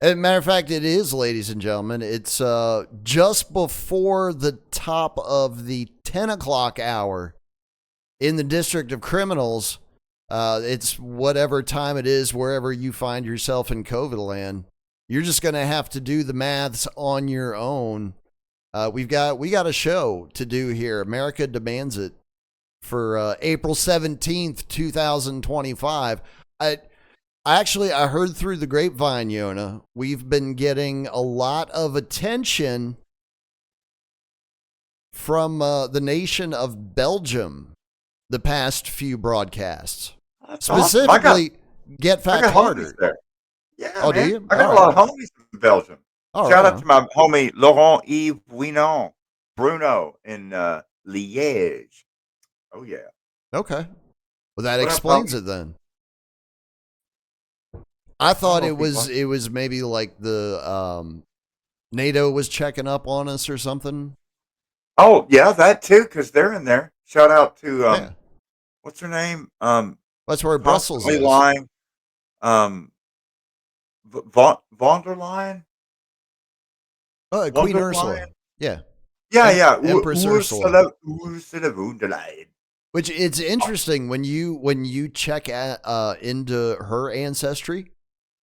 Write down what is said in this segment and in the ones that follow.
As a matter of fact, it is, ladies and gentlemen. It's just before the top of the 10 o'clock hour in the District of Criminals. It's whatever time it is, wherever you find yourself in COVID land. You're just going to have to do the maths on your own. We got a show to do here. America demands it for April 17th, 2025. I heard through the grapevine, Yona, we've been getting a lot of attention from the nation of Belgium the past few broadcasts. That's awesome. Specifically, Get I Fact got homies Harder. there. Yeah, Oh, do man. you? I All got a right. lot of homies in Belgium. All Shout right. out to my homie Laurent Yves Winon, Bruno in Liège. Oh yeah. Okay. Well, that What up, explains homie? it then. I I don't thought know if he wants. it was maybe like the NATO was checking up on us or something. Oh yeah, that too, because they're in there. Shout out to Yeah. what's her name? That's where Brussels Constantly is. lying. Von der Leyen. Queen Wonderlion. Ursula. Yeah. Yeah, yeah. Empress Ursula. Ursula von der Leyen. Which it's interesting when you check into her ancestry,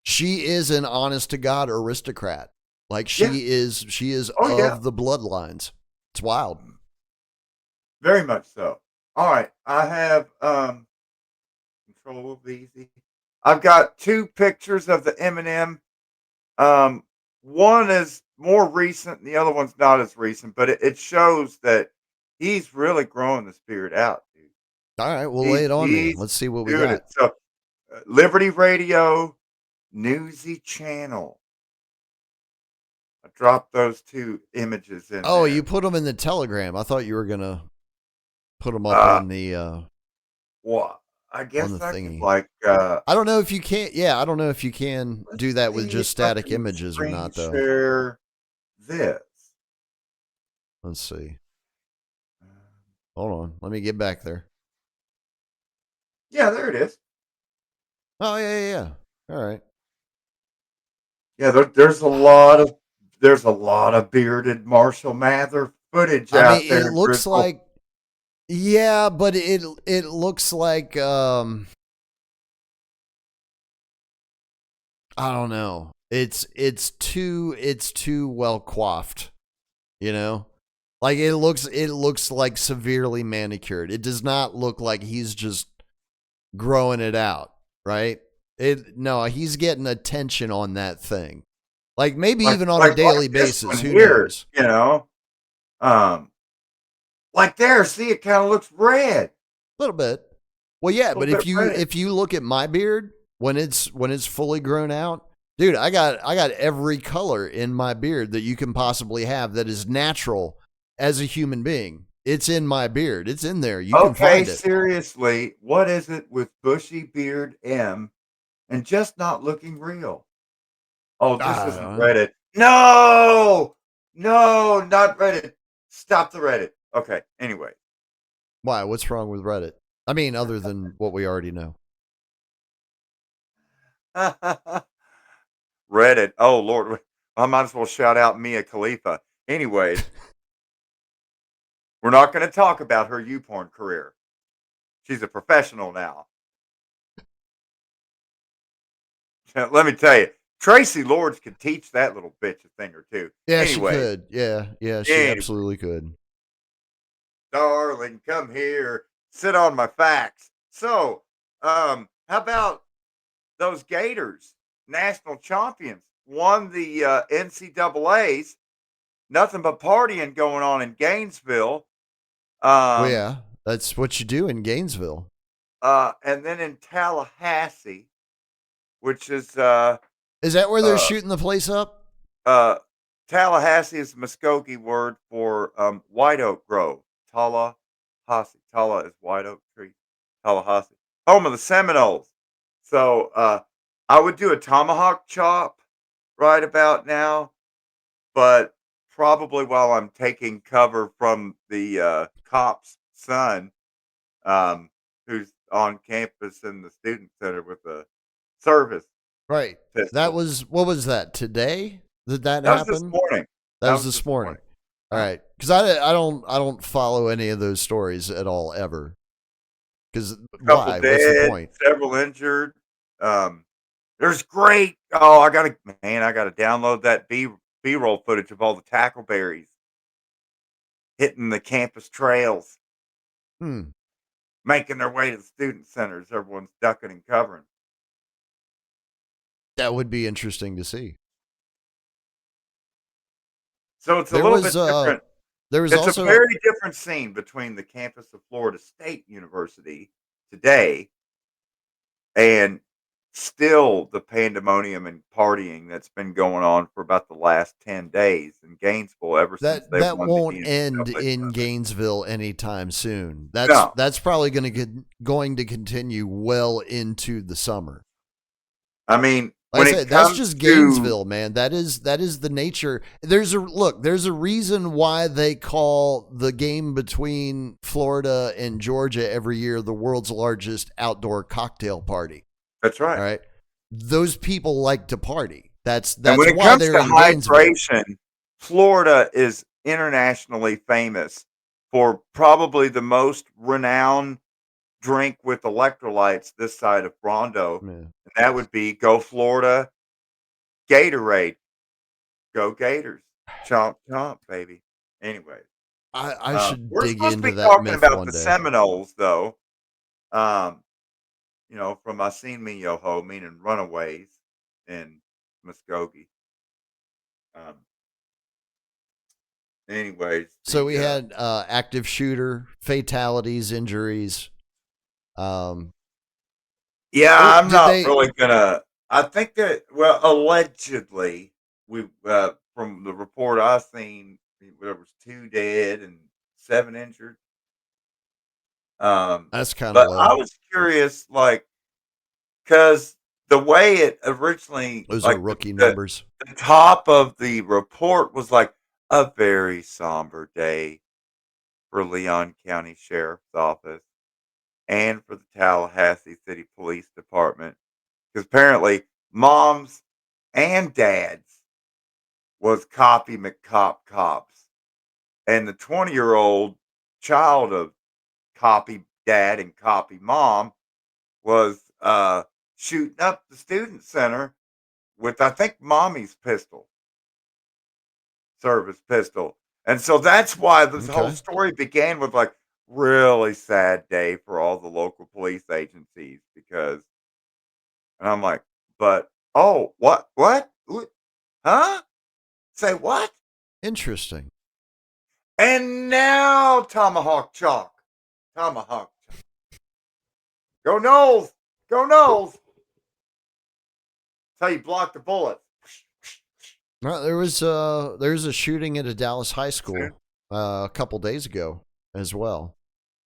she is an honest to God aristocrat. Like Yeah. she is Oh yeah. of the bloodlines. It's wild. Very much so. All right. I have control of easy. I've got two pictures of the Eminem. One is more recent, and the other one's not as recent, but it shows that he's really growing the spirit out, dude. All right, well, lay it on me. He's Let's see what we doing got. it. So, Liberty Radio, Newsy Channel. I dropped those two images in Oh, there. you put them in the Telegram. I thought you were gonna put them up in the Well, I guess the I thingy. could like. I don't know if you can. Yeah, I don't know if you can do that with see just if I static can images or screen not, though. share this. Let's see. Hold on. Let me get back there. Yeah, there it is. Oh yeah. All right. Yeah, there's a lot of bearded Marshall Mather footage I out mean, it there, looks Driscoll. like, yeah, but it looks like I don't know. It's too well coiffed, you know? Like it looks like severely manicured. It does not look like he's just growing it out, right? He's getting attention on that thing. Like maybe even on a daily this basis, one who here, knows? you know. Like there, see, it kind of looks red. A little bit. Well, yeah, but Bit red. if you look at my beard when it's fully grown out, dude, I got every color in my beard that you can possibly have that is natural as a human being. It's in my beard. It's in there. You can find it. Seriously, what is it with bushy beard M and just not looking real? Oh, this isn't Reddit. No, not Reddit. Stop the Reddit. Okay. Anyway, Why? What's wrong with Reddit? I mean, other than what we already know. Reddit. Oh Lord, I might as well shout out Mia Khalifa. Anyways, we're not going to talk about her YouPorn career. She's a professional now. Let me tell you, Tracy Lords could teach that little bitch a thing or two. Yeah, Anyway, she could. Yeah, she absolutely could. Darling, come here. Sit on my facts. So, how about those Gators, national champions, won the NCAA's? Nothing but partying going on in Gainesville. Well, yeah, that's what you do in Gainesville. And then in Tallahassee, which is that where they're shooting the place up? Tallahassee is the Muskogee word for white oak grove. Tallahassee. Talla is white oak tree. Tallahassee, home of the Seminoles. So I would do a tomahawk chop right about now, but probably while I'm taking cover from the cop's son, who's on campus in the student center with a service. Right. That pistol. was, what was that, today that That was this happened? morning. That That was was this this morning. morning. All Huh. right. Because I don't follow any of those stories at all, ever. Because Couple why? What's the dead, point? several injured. Um, there's great. Oh, I gotta download that B-roll footage of all the tackleberries hitting the campus trails, Hmm. making their way to the student centers. Everyone's ducking and covering. That would be interesting to see. So it's a There little was bit different. there was It's a also very different scene between the campus of Florida State University today and still the pandemonium and partying that's been going on for about the last 10 days in Gainesville ever since they that won the won't end NCAA in tournament. Gainesville anytime soon. No, That's probably going to continue well into the summer. I mean, Like when I it said, that's comes just to Gainesville, man. That is the nature. There's a reason why they call the game between Florida and Georgia every year the world's largest outdoor cocktail party. that's All right. right. Those people like to party. And when That's it why comes they're to in Gainesville. hydration, Florida is internationally famous for probably the most renowned drink with electrolytes this side of Rondo, Yeah. and that would be Go Florida Gatorade. Go Gators. Chomp, chomp, baby. Anyway, I should we're dig supposed to into be that talking myth about one the day. Seminoles, though. Um, from I Seen Me Yo Ho, meaning Runaways in Muskogee. Um, anyways, So we had active shooter, fatalities, injuries. Um, yeah, I'm did not they? really gonna. I think that allegedly, we from the report I seen, there was 2 dead and 7 injured. That's kind of But I low. was curious, like, because the way it originally, Those are like rookie numbers. the top of the report was like a very somber day for Leon County Sheriff's Office and for the Tallahassee City Police Department, because apparently moms and dads was Copy McCop cops, and the 20-year-old child of Copy dad and Copy mom was shooting up the student center with, I think, mommy's pistol, service pistol. And so that's why this whole Okay. story began with like really sad day for all the local police agencies because, and I'm like, but oh, what, huh? Say what? Interesting. And now Tomahawk Chalk, Tomahawk Chalk. Go Knowles, go Knowles. That's how you block the bullets. No, there was a shooting at a Dallas high See? school a couple days ago as well.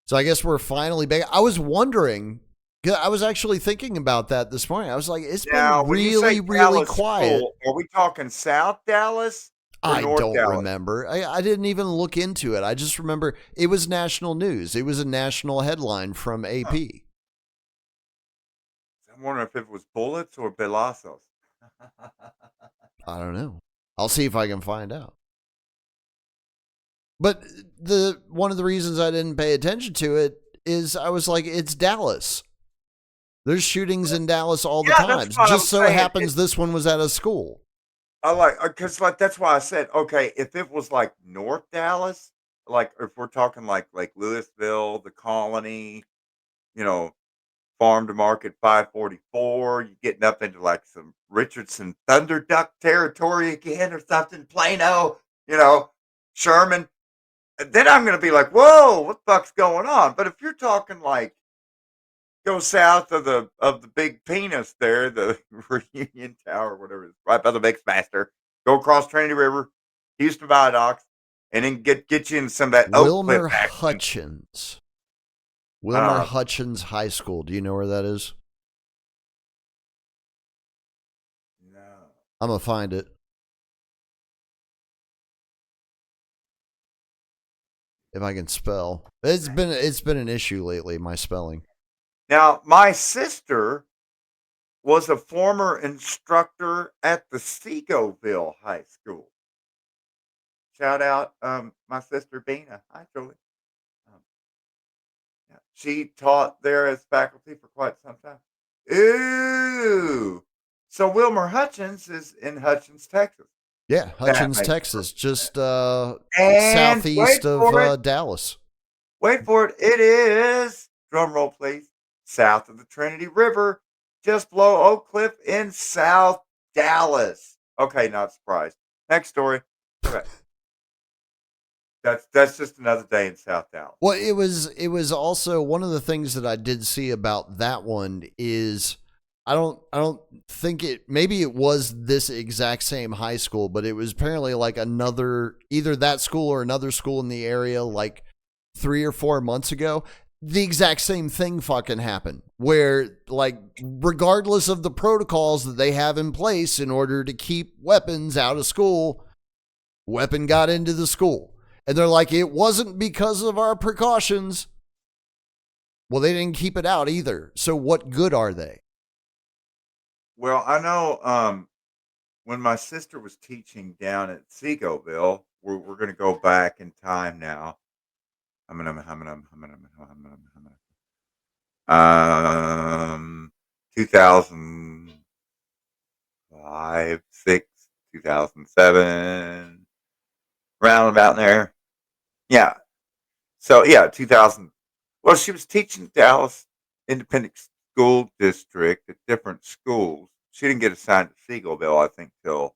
So I guess we're finally back. I was wondering. 'Cause I was actually thinking about that this morning. I was like, it's Now, been when you say really, really Dallas quiet. school, are we talking South Dallas or I North don't Dallas? remember. I didn't even look into it. I just remember it was national news. It was a national headline from Huh. AP. I'm wondering if it was bullets or balazos. I don't know. I'll see if I can find out. But the one of the reasons I didn't pay attention to it is I was like, it's Dallas. There's shootings in Dallas all the Yeah, that's times. what I Just was so saying. happens this one was at a school. I like because like that's why I said okay. If it was like North Dallas, like if we're talking like Louisville, the Colony, you know, Farm to Market 544, you getting up into like some Richardson Thunder Duck territory again or something. Plano, you know, Sherman. Then I'm gonna be like, whoa, what the fuck's going on? But if you're talking like go south of the big penis there, the Reunion Tower, whatever it is, right by the Mixmaster, go across Trinity River, Houston Viaducts, and then get you in some of that Oak Cliff Wilmer action. Hutchins. Wilmer Uh, Hutchins High School. Do you know where that is? no. I'm going to find it. If I can spell. It's been an issue lately, my spelling. Now, my sister was a former instructor at the Segoville High School. Shout out, my sister Bina. Hi, Julie. Um, yeah, she taught there as faculty for quite some time. Ooh. So Wilmer Hutchins is in Hutchins, Texas. Yeah, That Hutchins, makes Texas, perfect just sense. And southeast of Dallas. wait for it. It is, drum roll please, south of the Trinity River, just below Oak Cliff in South Dallas. Okay, not surprised. Next story. Okay. That's just another day in South Dallas. Well, it was also one of the things that I did see about that one is I don't think it maybe it was this exact same high school, but it was apparently like another either that school or another school in the area like 3 or 4 months ago. The exact same thing fucking happened where like regardless of the protocols that they have in place in order to keep weapons out of school, weapon got into the school. And they're like, it wasn't because of our precautions. Well, they didn't keep it out either. So what good are they? Well, I know when my sister was teaching down at Segoville, we're going to go back in time now. Um, 2005, 6, 2007, round about there. Yeah. So yeah, 2000. Well, she was teaching Dallas Independent School District at different schools. She didn't get assigned to Seagoville, I think, till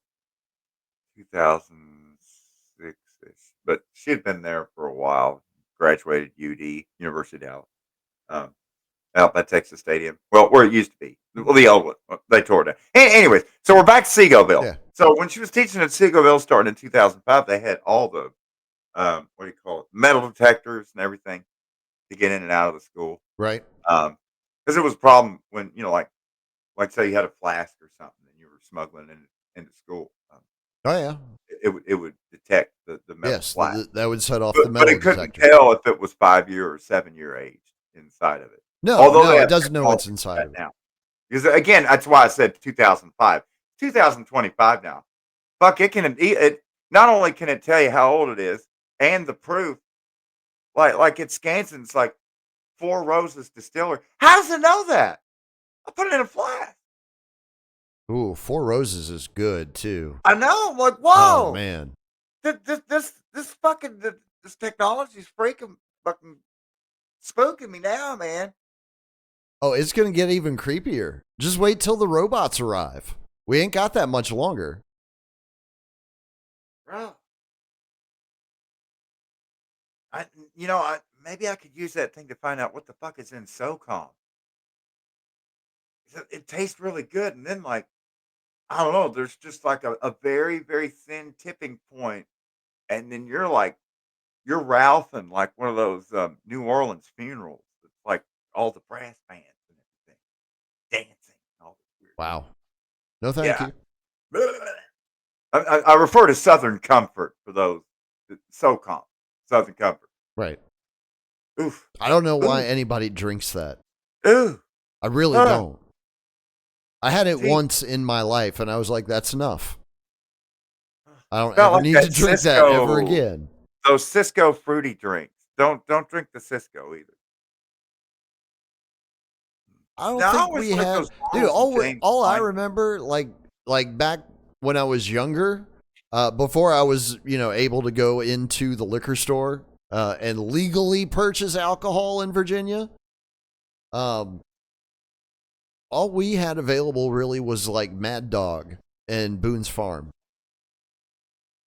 2006 ish. But she had been there for a while. Graduated UD, University of Dallas, um, out by Texas Stadium. Well, where it used to be. Well, the old one. They tore it down. Anyways, so we're back to Seagoville. Yeah. So when she was teaching at Seagoville starting in 2005, they had all the, what do you call it, metal detectors and everything to get in and out of the school. Right. Because it was a problem when, like say you had a flask or something and you were smuggling into school. Oh, yeah. It would detect the metal Yes. flask. That would set off the But metal it couldn't detector. tell if it was 5 year or 7 year age inside of it. No, Although they it have doesn't know what's technology for inside that of it. now. Because again, that's why I said 2005. 2025 now. Fuck, it not only can it tell you how old it is and the proof, like it scans and it's like Four Roses Distillery. How does it know that? I put it in a flask. Ooh, Four Roses is good too. I know. I'm like, Oh, whoa. man. This technology is freaking fucking spooking me now, man. Oh, it's going to get even creepier. Just wait till the robots arrive. We ain't got that much longer. Bro. I maybe I could use that thing to find out what the fuck is in SOCOM. It tastes really good, and then like I don't know, there's just like a very very thin tipping point, and then you're Ralphing like one of those New Orleans funerals. It's like all the brass bands and everything dancing, and all this weird shit. Wow. No, thank Yeah, you. I refer to Southern Comfort for those SOCOM, Southern Comfort. Right. Oof, I don't know why ooh, anybody drinks that. ooh, I really huh. don't. I had it See, once in my life and I was like, that's enough. I it's don't not ever like need to that drink that ever Cisco. again. Those Cisco fruity drinks. Don't drink the Cisco either. I don't Now I think always we like had, those dude. Arnold's and James All I wine. remember, like back when I was younger, before I was able to go into the liquor store and legally purchase alcohol in Virginia. Um, all we had available really was like Mad Dog and Boone's Farm.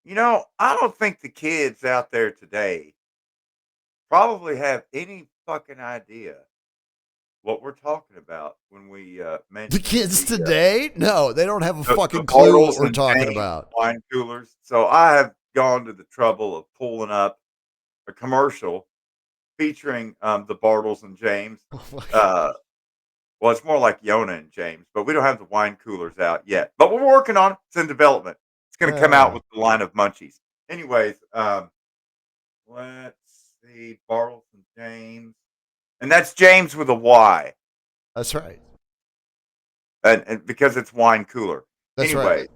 I don't think the kids out there today probably have any fucking idea what we're talking about when we The mention kids today, no, they don't have a the fucking clue what Bartles we're and talking James about. wine coolers. So I have gone to the trouble of pulling up a commercial featuring the Bartles and James. Uh, Well, it's more like Yona and James, but we don't have the wine coolers out yet. But we're working on it. It's in development. It's going to come out Ah, with the line of munchies. Anyways, let's see. Bartles and James. And that's James with a Y. that's right. and because it's wine cooler. That's right.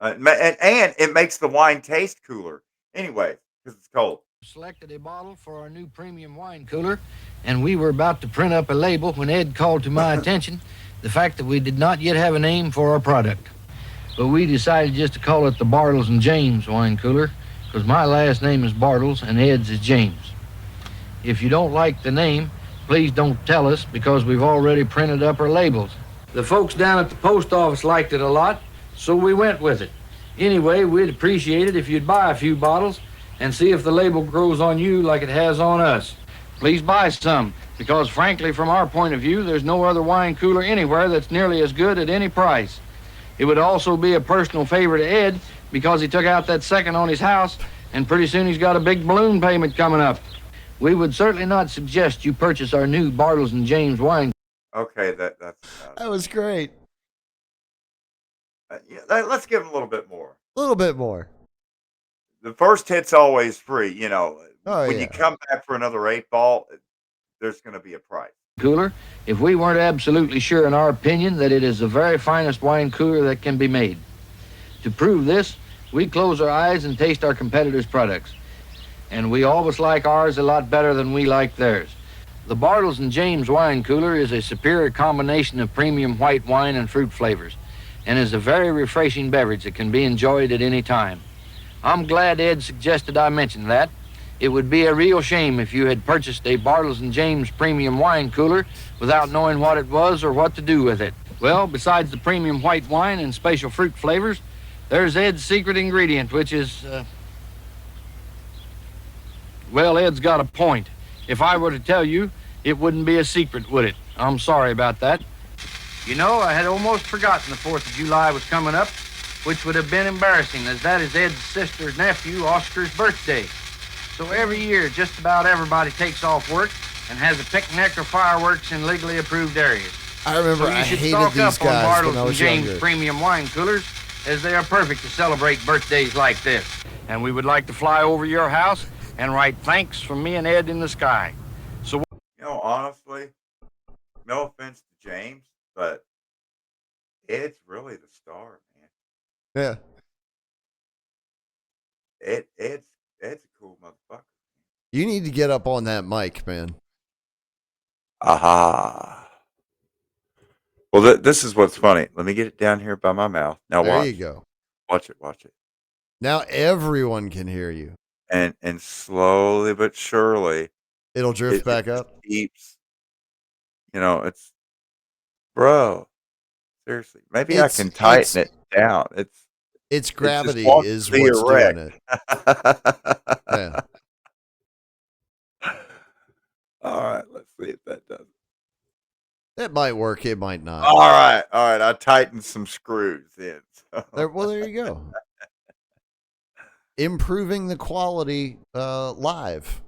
Anyway, and it makes the wine taste cooler. Anyway, because it's cold. Selected a bottle for our new premium wine cooler, and we were about to print up a label when Ed called to my attention the fact that we did not yet have a name for our product. But we decided just to call it the Bartles and James wine cooler, because my last name is Bartles and Ed's is James. If you don't like the name, please don't tell us, because we've already printed up our labels. The folks down at the post office liked it a lot, so we went with it. Anyway, we'd appreciate it if you'd buy a few bottles and see if the label grows on you like it has on us. Please buy some, because frankly, from our point of view, there's no other wine cooler anywhere that's nearly as good at any price. It would also be a personal favor to Ed, because he took out that second on his house, and pretty soon he's got a big balloon payment coming up. We would certainly not suggest you purchase our new Bartles and James wine. Okay, that was great. Let's give him a little bit more. A little bit more. The first hit's always free. Oh, when you come back for another 8-ball, there's going to be a price. Cooler, if we weren't absolutely sure in our opinion that it is the very finest wine cooler that can be made. To prove this, we close our eyes and taste our competitors' products. And we always like ours a lot better than we like theirs. The Bartles and James wine cooler is a superior combination of premium white wine and fruit flavors, and is a very refreshing beverage that can be enjoyed at any time. I'm glad Ed suggested I mention that. It would be a real shame if you had purchased a Bartles and James premium wine cooler without knowing what it was or what to do with it. Well, besides the premium white wine and special fruit flavors, there's Ed's secret ingredient, which is, well, Ed's got a point. If I were to tell you, it wouldn't be a secret, would it? I'm sorry about that. You know, I had almost forgotten the 4th of July was coming up, which would have been embarrassing, as that is Ed's sister's nephew, Oscar's birthday. So every year, just about everybody takes off work and has a picnic or fireworks in legally approved areas. I remember I hated these guys when I was James younger. Premium wine coolers, as they are perfect to celebrate birthdays like this. And we would like to fly over your house and write thanks from me and Ed in the sky. So, honestly, no offense to James, but Ed's really the star, man. Yeah. Ed's a cool motherfucker. You need to get up on that mic, man. Aha. Well, this is what's funny. Let me get it down here by my mouth. Now there watch. You go. Watch it. Now everyone can hear you. And slowly but surely, it'll drift back up. Keeps, it's, bro. Seriously, maybe I can tighten it down. It's gravity is what's doing it. Yeah. All right, let's see if that does. It might work. It might not. All right. I tightened some screws in. So. There you go. Improving the quality live.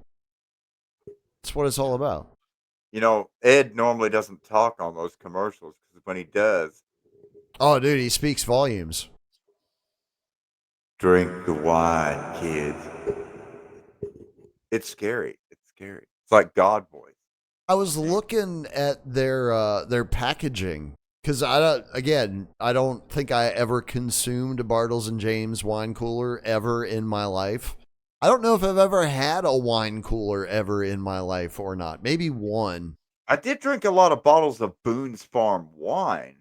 That's what it's all about. Ed normally doesn't talk on those commercials, because when he does, oh, dude, he speaks volumes. Drink the wine, kids. It's scary. It's like God voice. I was looking at their packaging, because I don't think I ever consumed a Bartles and James wine cooler ever in my life. I don't know if I've ever had a wine cooler ever in my life or not. Maybe one. I did drink a lot of bottles of Boone's Farm wine.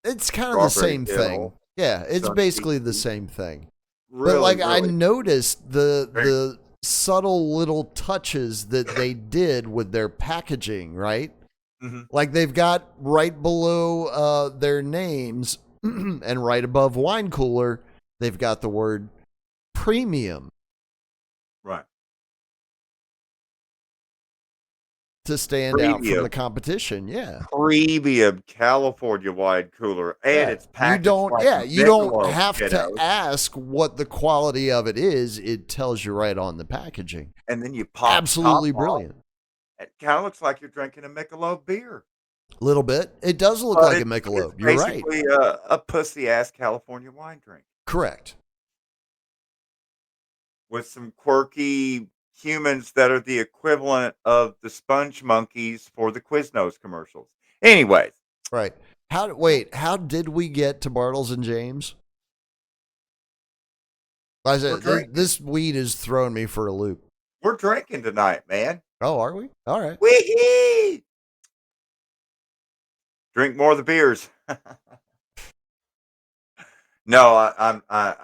It's kind of the same thing. Yeah, it's basically the same thing. Really, but I noticed the subtle little touches that they did with their packaging, right? Mm-hmm. Like they've got right below their names and right above wine cooler, they've got the word premium. Right. To stand out from the competition, yeah. Premium California wine cooler, and it's packaged. You don't have to ask what the quality of it is. It tells you right on the packaging. And then you pop. Absolutely brilliant. It kind of looks like you're drinking a Michelob beer. A little bit. It does look like a Michelob. You're right. Basically, a pussy ass California wine drink. Correct. With some quirky humans that are the equivalent of the sponge monkeys for the Quiznos commercials. Anyways. Right. How did we get to Bartles and James? I said, this weed is throwing me for a loop. We're drinking tonight, man. Oh, are we? All right. Wee! Drink more of the beers. No, I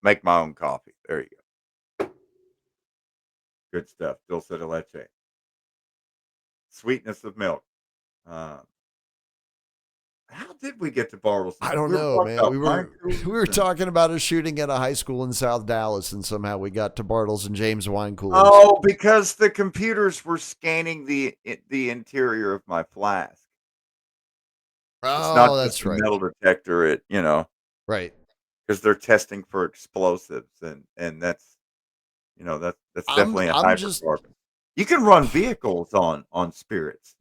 make my own coffee. There you go. Good stuff. Dulce de leche. Sweetness of milk. How did we get to Bartles? I don't know, man. We were talking about a shooting at a high school in South Dallas, and somehow we got to Bartles and James wine coolers. Oh, because the computers were scanning the interior of my flask. It's not that's just a right. metal detector. Right. Because they're testing for explosives, and that's definitely a hydrocarbon. You can run vehicles on spirits.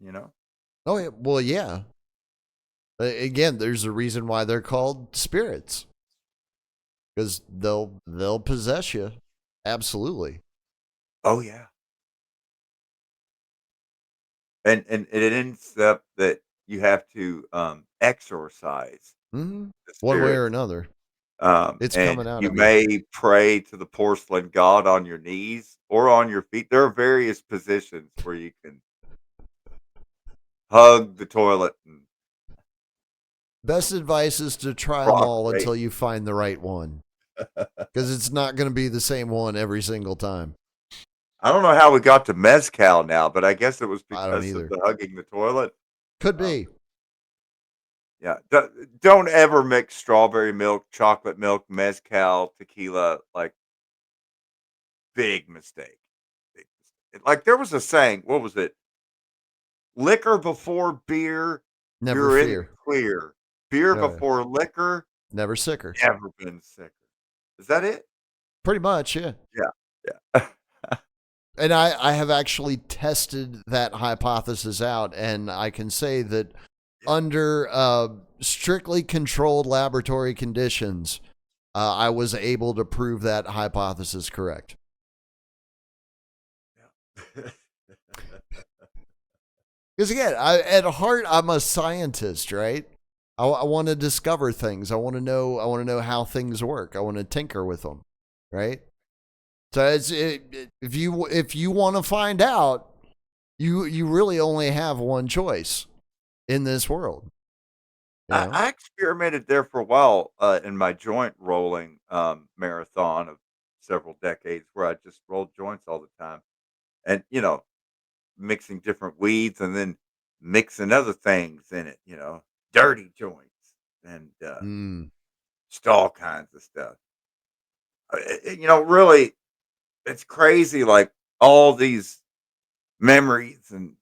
Oh yeah. Well, yeah. Again, there's a reason why they're called spirits, because they'll possess you. Absolutely. Oh yeah. And it ends up that you have to exorcise Mm-hmm. the One way spirits. or another. It's And coming out you of may pray to the porcelain god on your knees or on your feet. There are various positions where you can hug the toilet and Best advice is to try them all until you find the right one, because it's not going to be the same one every single time. I don't know how we got to mezcal now, but I guess it was because of the hugging the toilet. Could be. Yeah. Don't ever mix strawberry milk, chocolate milk, mezcal, tequila. Like, big mistake. Like, there was a saying, what was it? Liquor before beer, Never you're fear. in the clear. Beer before liquor, never sicker. Never been sicker. Is that it? Pretty much, yeah. Yeah. And I have actually tested that hypothesis out, and I can say that under strictly controlled laboratory conditions, I was able to prove that hypothesis correct. Yeah. Because again, at heart, I'm a scientist, right? I want to discover things. I want to know how things work. I want to tinker with them, right? So if you want to find out, you really only have one choice in this world. You know? I experimented there for a while in my joint rolling marathon of several decades, where I just rolled joints all the time, and mixing different weeds and then mixing other things in it, dirty joints and just all kinds of stuff. Really, it's crazy. Like, all these memories and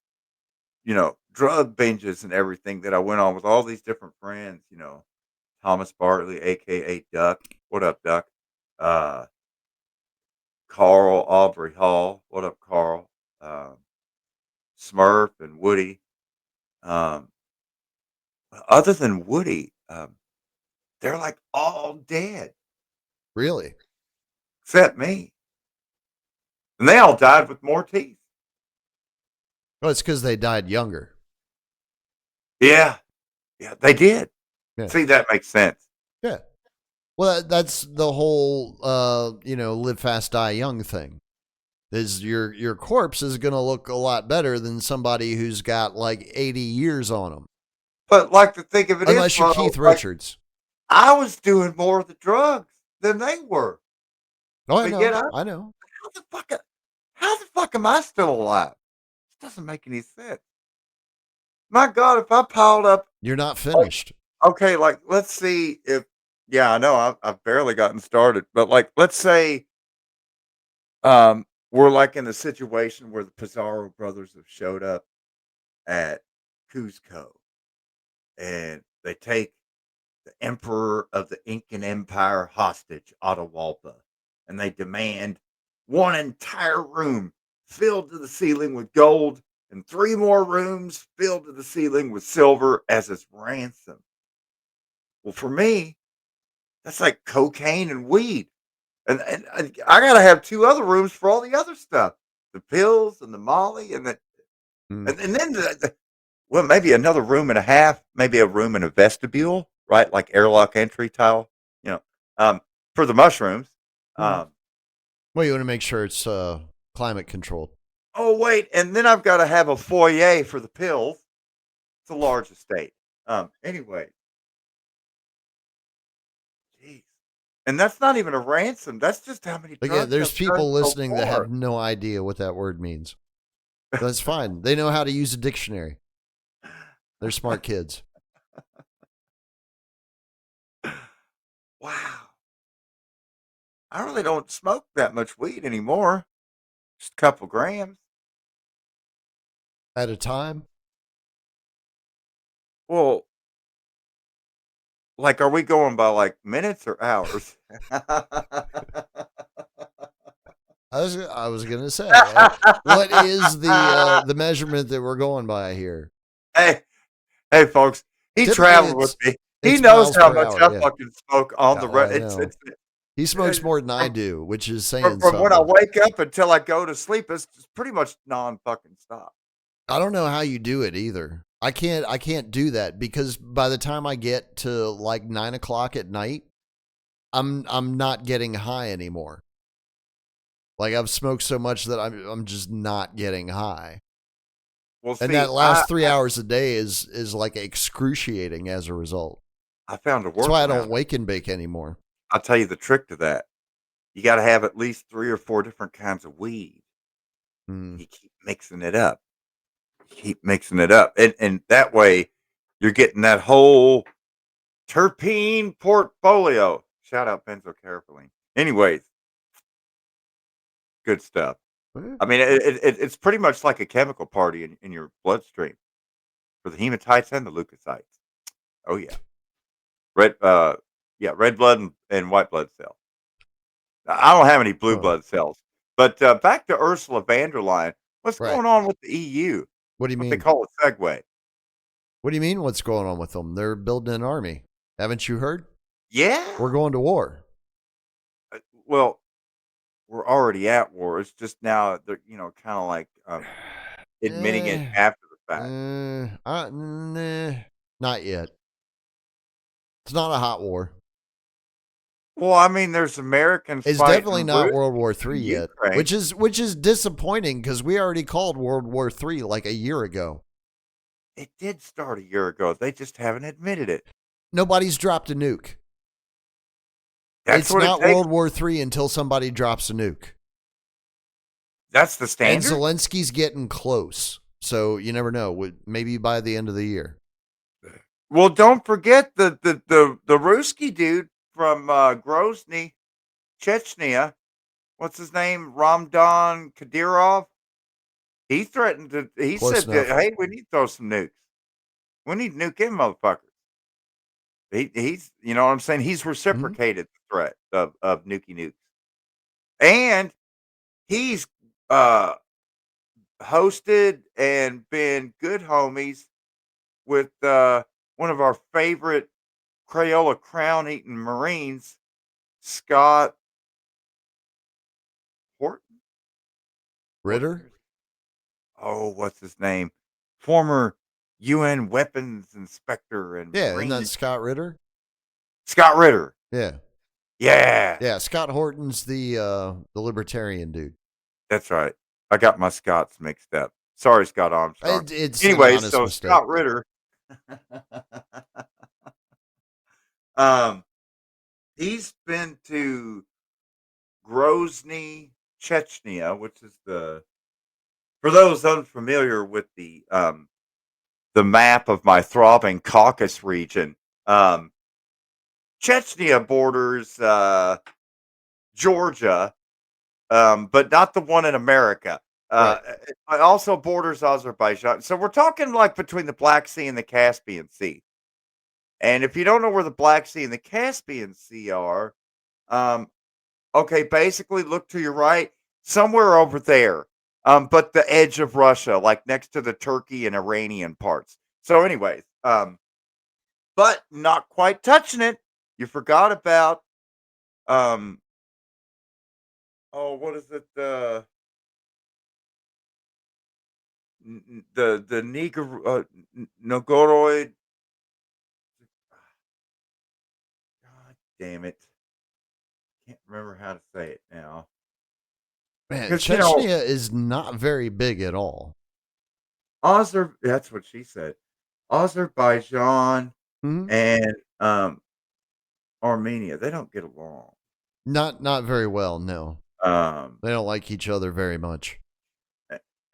drug binges and everything that I went on with all these different friends. Thomas Bartley, aka Duck. What up, Duck? Carl Aubrey Hall. What up, Carl? Smurf and Woody. Other than Woody, they're like all dead. Really? Except me. And they all died with more teeth. Well, it's because they died younger. Yeah. Yeah, they did. Yeah. See, that makes sense. Yeah. Well, that's the whole, live fast, die young thing. Is your corpse is going to look a lot better than somebody who's got like 80 years on them. But like, the thing of it unless you're Keith Richards. I was doing more of the drugs than they were. Oh, I know. I know. How the fuck am I still alive? It doesn't make any sense. My God, if I piled up, you're not finished. Okay, like, let's see if. Yeah, I know. I've barely gotten started, but like, let's say, we're like in a situation where the Pizarro brothers have showed up at Cuzco, and they take the emperor of the Incan Empire hostage, Atahualpa, and they demand one entire room filled to the ceiling with gold and 3 more rooms filled to the ceiling with silver as its ransom. Well, for me, that's like cocaine and weed. And I got to have 2 other rooms for all the other stuff, the pills and the Molly and the, and then well, maybe another room and a half, maybe a room and a vestibule, right? Like airlock entry tile, you know, um, for the mushrooms. Um, Well, you want to make sure it's climate controlled. oh, wait. And then I've got to have a foyer for the pills. It's a large estate. Anyway, geez. And that's not even a ransom. That's just how many Again, drugs there's I've done people so listening that far. have no idea what that word means. That's fine. They know how to use a dictionary. They're smart kids. Wow. I really don't smoke that much weed anymore. Just a couple grams. At a time. Well, like, are we going by like minutes or hours? I was gonna say, what is the measurement that we're going by here? Hey, hey, folks. He Typically, traveled with me. He it's knows miles how per much hour. I Yeah. fucking smoke on the Oh, I road. know. He Uh, smokes more than I from, do, which is saying from when I something. wake up until I go to sleep. It's pretty much non fucking stop. I don't know how you do it either. I can't do that because by the time I get to like 9 o'clock at night, I'm not getting high anymore. Like I've smoked so much that I'm just not getting high. Well, And see, that last 3 hours a day is like excruciating as a result. I found a That's why I don't workaround. wake and bake anymore. I'll tell you the trick to that. You got to have at least 3 or 4 different kinds of weed. Hmm. You keep mixing it up. Keep mixing it up. And that way you're getting that whole terpene portfolio. Shout out benzocaryophyllene. Anyways, good stuff. Eh, I mean, it's pretty much like a chemical party in your bloodstream for the hematites and the leukocytes. Oh yeah, red yeah, red blood and white blood cells. I don't have any blue Oh, blood cells. But back to Ursula von der Leyen. What's right. going on with the EU? What do you What they mean? call a segue. What do you mean? What's going on with them? They're building an army. Haven't you heard? Yeah. We're going to war. Well, we're already at war. It's just now they're kind of like admitting it Eh, after the fact. nah, not yet. It's not a hot war. Well, I mean, there's Americans It's definitely fighting not Russia World War in III yet, Ukraine. which is disappointing because we already called World War III like a year ago. It did start a year ago. They just haven't admitted it. Nobody's dropped a nuke. That's It's what it not takes. World War III until somebody drops a nuke. That's the And standard. Zelensky's getting close. So you never know. Maybe by the end of the year. Well, don't forget the Ruski dude from Grozny, Chechnya. What's his name? Ramdan Kadyrov. He threatened to. He Close said, that, enough. "Hey, we need to throw some nukes. We need to nuke him, motherfuckers." He's, you know what I'm saying? He's Mhm. reciprocated the threat of nukes, and he's uh hosted and been good homies with one of our favorite Crayola crown eating Marines, Scott Horton. Ritter? Oh, what's his name? Former UN weapons inspector and Yeah, isn't Marine that Scott Ritter? Scott Ritter. Yeah. Yeah, Yeah, Scott Horton's the libertarian dude. that's right. I got my Scots mixed up. Sorry, Scott Armstrong. It's an Anyways, honest so mistake. Scott Ritter, um, he's been to Grozny, Chechnya, which is for those unfamiliar with the map of my throbbing Caucasus region. Um, Chechnya borders Georgia, but not the one in America. Right. It also borders Azerbaijan. So we're talking like between the Black Sea and the Caspian Sea. And if you don't know where the Black Sea and the Caspian Sea are, um, okay, basically look to your right, somewhere over there. But the edge of Russia, like next to the Turkey and Iranian parts. So, anyways, but not quite touching it. You forgot about um oh, what is it? the Nogoroid. God damn it! Can't remember how to say it now. Man, Because Chechnya is not very big at all. That's what she said. Azerbaijan Mm-hmm. and Armenia, they don't get along. Not very well, no. Um, They don't like each other very much.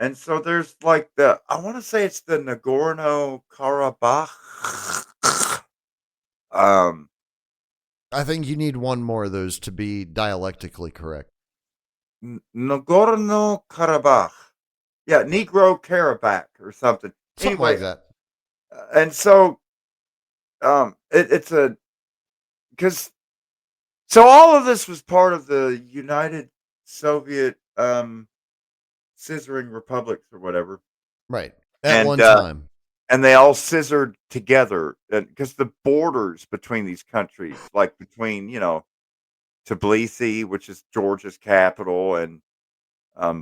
and so there's like I want to say it's the Nagorno Karabakh. um, I think you need one more of those to be dialectically correct. Nagorno Karabakh. Yeah, Negro Karabakh or something. Something like Anyway, that. and so it's a because so all of this was part of the United Soviet scissoring republics or whatever, Right. At and one time. and they all scissored together because the borders between these countries, like between Tbilisi, which is Georgia's capital, and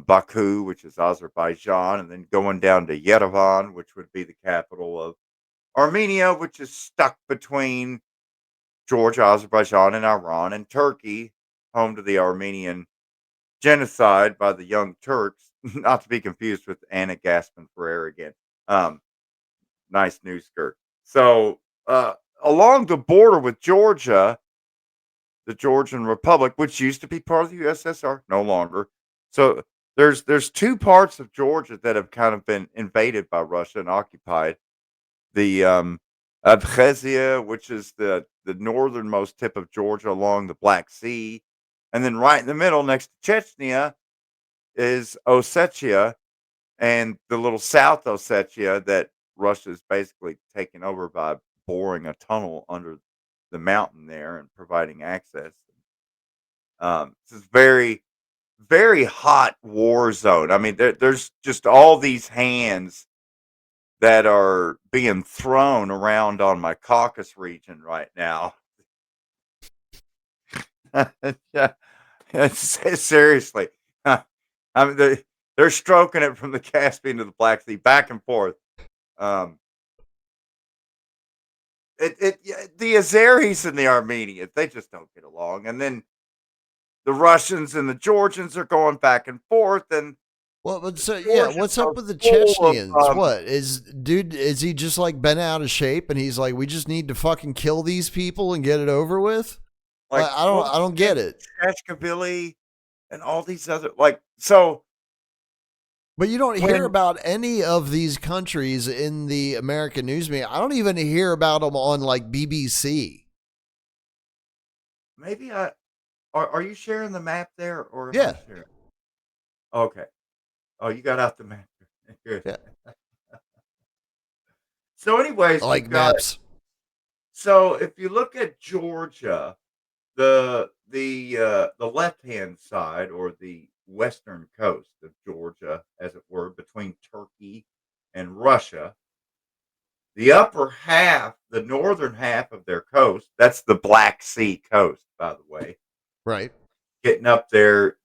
Baku, which is Azerbaijan, and then going down to Yerevan, which would be the capital of Armenia, which is stuck between Georgia, Azerbaijan, and Iran, and Turkey, home to the Armenian genocide by the Young Turks, not to be confused with Anna gasping for air again. Um, nice new skirt. So, along the border with Georgia, the Georgian Republic, which used to be part of the USSR, no longer. So there's two parts of Georgia that have kind of been invaded by Russia and occupied. The Abkhazia, which is the northernmost tip of Georgia along the Black Sea, and then right in the middle, next to Chechnya, is Ossetia and the little South Ossetia that Russia's basically taken over by boring a tunnel under the mountain there and providing access. This is very, very hot war zone. I mean, there's just all these hands that are being thrown around on my Caucasus region right now. Yeah, seriously. I mean, they're stroking it from the Caspian to the Black Sea, back and forth. Um, the Azeris and the Armenians, they just don't get along, and then the Russians and the Georgians are going back and forth, and Well, but the so yeah, Georgians what's are up with the full of Chechnyans? Is he just like bent out of shape and he's like, we just need to fucking kill these people and get it over with? like I don't get it. Shashkavili and all these other like so But you don't hear when about any of these countries in the American news media. I don't even hear about them on like BBC. maybe are you sharing the map there or am I Yeah, sharing? Okay. Oh, you got out the map. Good. yeah. So, I anyways, like we've got maps. so if you look at Georgia, the left hand side or the western coast of Georgia, as it were, between Turkey and Russia, the upper half, the northern half of their coast, that's the Black Sea coast, by the way, Right. getting up there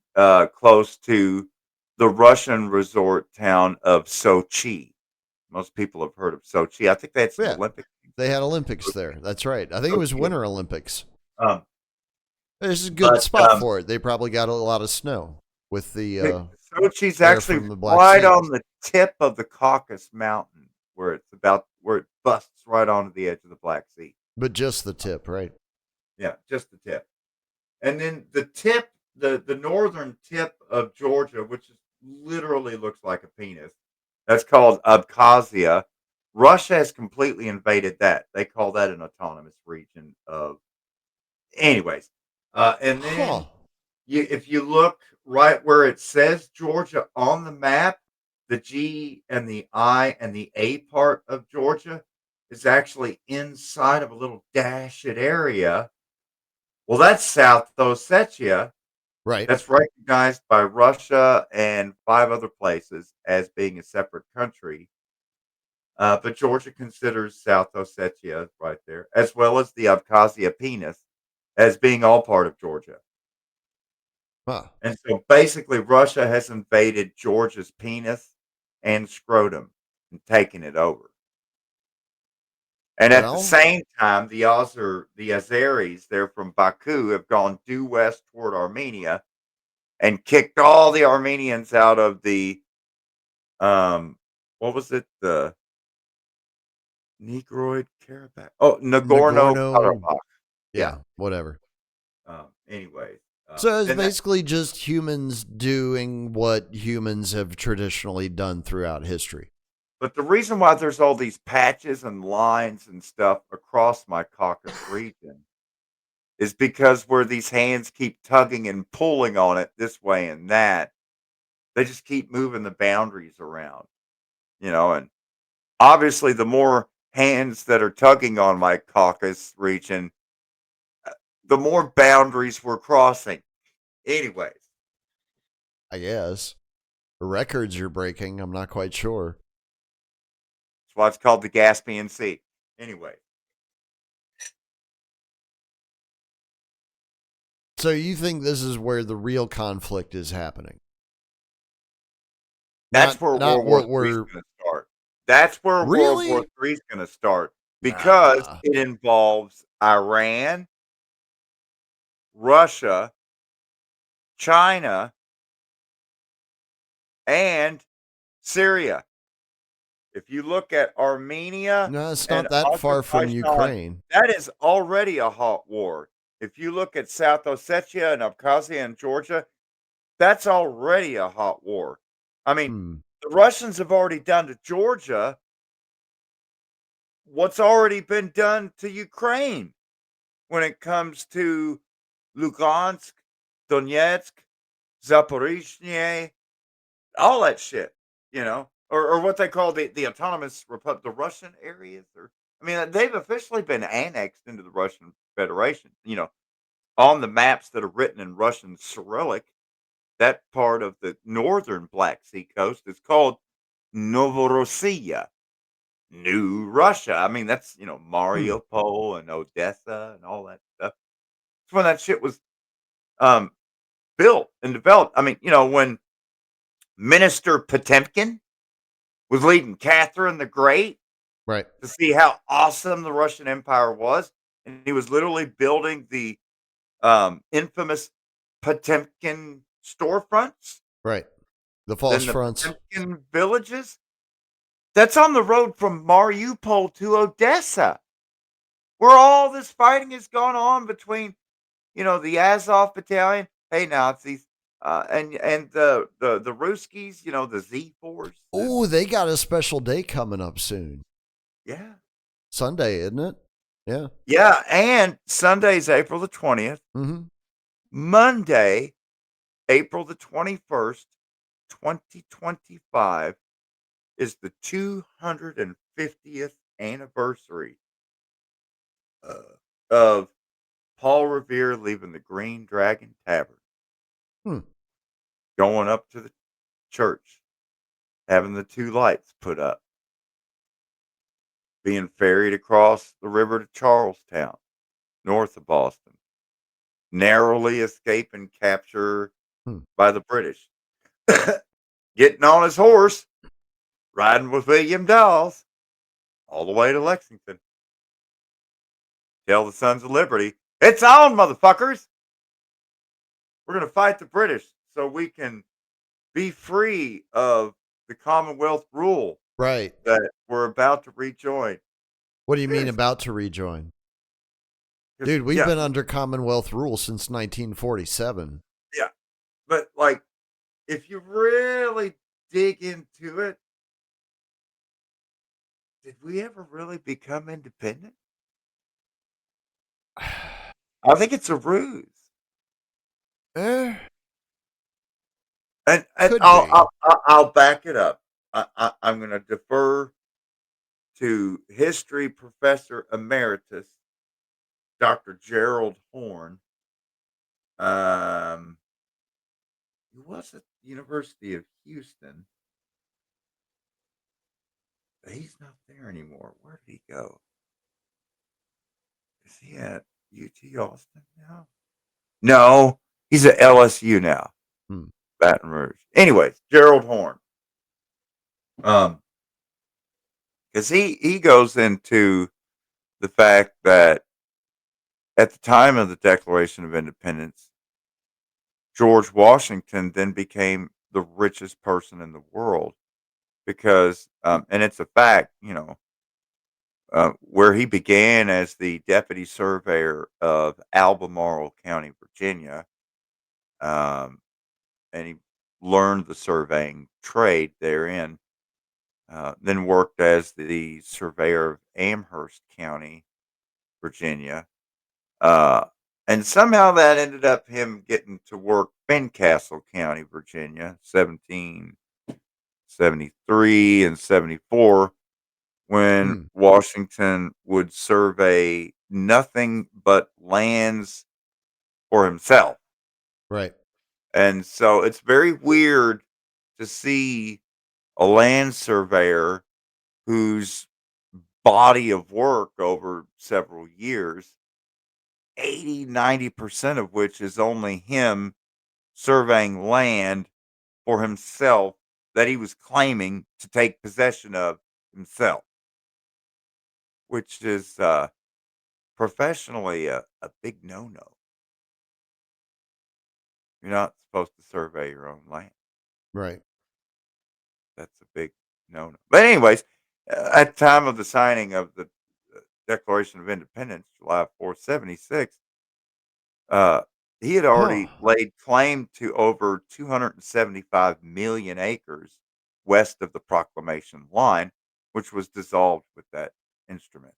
close to the Russian resort town of Sochi. Most people have heard of Sochi. I think they had some Yeah. Olympic Games They there. had Olympics there. That's right. I think it was Sochi. Winter Olympics. Um, This is a good but spot for it. They probably got a lot of snow with the Sochi's air actually from the Black right Sea. on the tip of the Caucasus Mountain, where it busts right onto the edge of the Black Sea. But just the tip, right? Yeah, just the tip. And then the tip, the northern tip of Georgia, which is literally looks like a penis, that's called Abkhazia. Russia has completely invaded that. They call that an autonomous region of, anyways. And Huh. then if you look right where it says Georgia on the map, the G and the I and the A part of Georgia is actually inside of a little dashed area. Well, that's South Ossetia. Right. That's recognized by Russia and 5 other places as being a separate country. But Georgia considers South Ossetia right there, as well as the Abkhazia penis, as being all part of Georgia. Huh. And so basically, Russia has invaded Georgia's penis and scrotum and taking it over. And at the Well, same time, the Azeris, they're from Baku, have gone due west toward Armenia and kicked all the Armenians out of the what was it? The Negroid Karabakh. Oh, Nagorno Nagorno, Karabakh. Yeah. yeah, whatever. Anyways, So it's and that, basically just humans doing what humans have traditionally done throughout history. but the reason why there's all these patches and lines and stuff across my Caucasus region is because where these hands keep tugging and pulling on it this way and that, they just keep moving the boundaries around, and obviously the more hands that are tugging on my Caucasus region, the more boundaries we're crossing. Anyways, I guess. The records you're breaking, I'm not quite sure. that's why it's called the Caspian Sea. Anyway, So you think this is where the real conflict is happening? that's where Not World War what III is we're going to start. That's where World War really. III is going to start because Nah. it involves Iran, Russia, China, and Syria. If you look at Armenia No, it's and not that far from Azerbaijan, Ukraine. that is already a hot war. If you look at South Ossetia and Abkhazia and Georgia, that's already a hot war. I mean, Hmm. the Russians have already done to Georgia what's already been done to Ukraine when it comes to Lugansk, Donetsk, Zaporizhzhia, all that shit, or what they call the autonomous republic, the Russian areas. Or I mean, they've officially been annexed into the Russian Federation. On the maps that are written in Russian Cyrillic, that part of the northern Black Sea coast is called Novorossiya, New Russia. I mean, that's Hmm. Mariupol and Odessa and all that stuff. It's when that shit was um, built and developed. I mean, when Minister Potemkin was leading Catherine the Great Right. to see how awesome the Russian Empire was, and he was literally building the infamous Potemkin storefronts, Right. The false then the fronts. Potemkin villages. That's on the road from Mariupol to Odessa, where all this fighting has gone on between, the Azov battalion, hey Nazis, and the Ruskies, the Z force. Oh, they got a special day coming up soon. Yeah, Sunday, isn't it? Yeah. yeah, and Sunday's April the 20th. Mm-hmm. Monday, April the 21st, 2025, is the 250th anniversary of Paul Revere leaving the Green Dragon Tavern, Hmm. going up to the church, having the two lights put up, being ferried across the river to Charlestown, north of Boston, narrowly escaping capture Hmm. by the British, getting on his horse, riding with William Dawes all the way to Lexington. Tell the Sons of Liberty, it's on, motherfuckers. We're going to fight the British so we can be free of the Commonwealth rule Right. that we're about to rejoin. What do you mean Seriously. about to rejoin? Dude, we've Yeah, been under Commonwealth rule since 1947. yeah. But like, if you really dig into it, did we ever really become independent? I think it's a ruse. Eh, And could I'll be. I'll back it up. I'm going to defer to history professor emeritus Dr. Gerald Horn. He was at the University of Houston. But he's not there anymore. Where did he go? Is he at UT Austin now? No, he's at LSU now. Hmm. Baton Rouge. Anyways, Gerald Horn Um, because he goes into the fact that at the time of the Declaration of Independence, George Washington then became the richest person in the world because, and it's a fact, where he began as the deputy surveyor of Albemarle County, Virginia, um, and he learned the surveying trade therein. Then worked as the surveyor of Amherst County, Virginia, uh, and somehow that ended up him getting to work Fincastle County, Virginia, 1773 and 74, when Hmm. Washington would survey nothing but lands for himself. Right. And so it's very weird to see a land surveyor whose body of work over several years, 80-90% of which is only him surveying land for himself that he was claiming to take possession of himself, which is professionally a big no-no. You're not supposed to survey your own land. Right. That's a big no-no. But anyways, at the time of the signing of the Declaration of Independence, July 4th, 76, uh, he had Huh. already laid claim to over 275 million acres west of the proclamation line, which was dissolved with that instrument,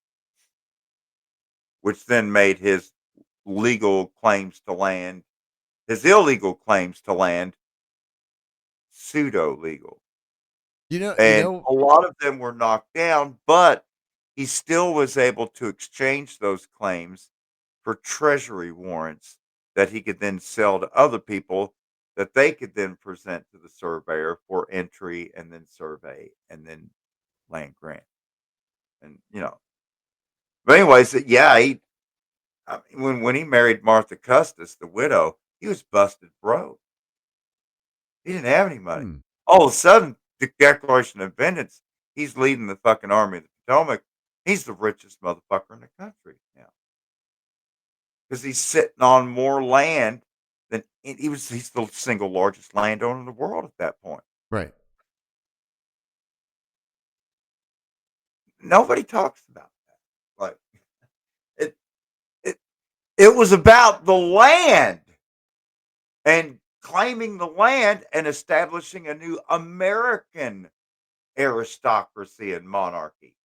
which then made his legal claims to land, his illegal claims to land, pseudo legal. You And know, a lot of them were knocked down, but he still was able to exchange those claims for treasury warrants that he could then sell to other people that they could then present to the surveyor for entry and then survey and then land grant. And but anyways, yeah, I mean, when he married Martha Custis, the widow, he was busted broke. He didn't have any money. hmm. All of a sudden, the Declaration of Independence, he's leading the fucking Army of the Potomac. He's the richest motherfucker in the country now because he's sitting on more land than he's the single largest landowner in the world at that point. Right. Nobody talks about that. Like it, it, it was about the land and claiming the land and establishing a new American aristocracy and monarchy.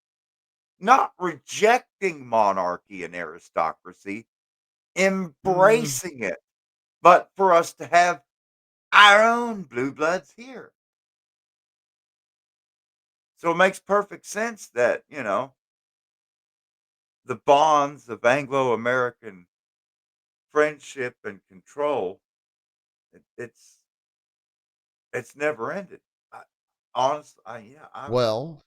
Not rejecting monarchy and aristocracy, Mm, embracing it, but for us to have our own blue bloods here. So it makes perfect sense that, the bonds of Anglo American friendship and control, it's never ended. I, honestly, yeah, well,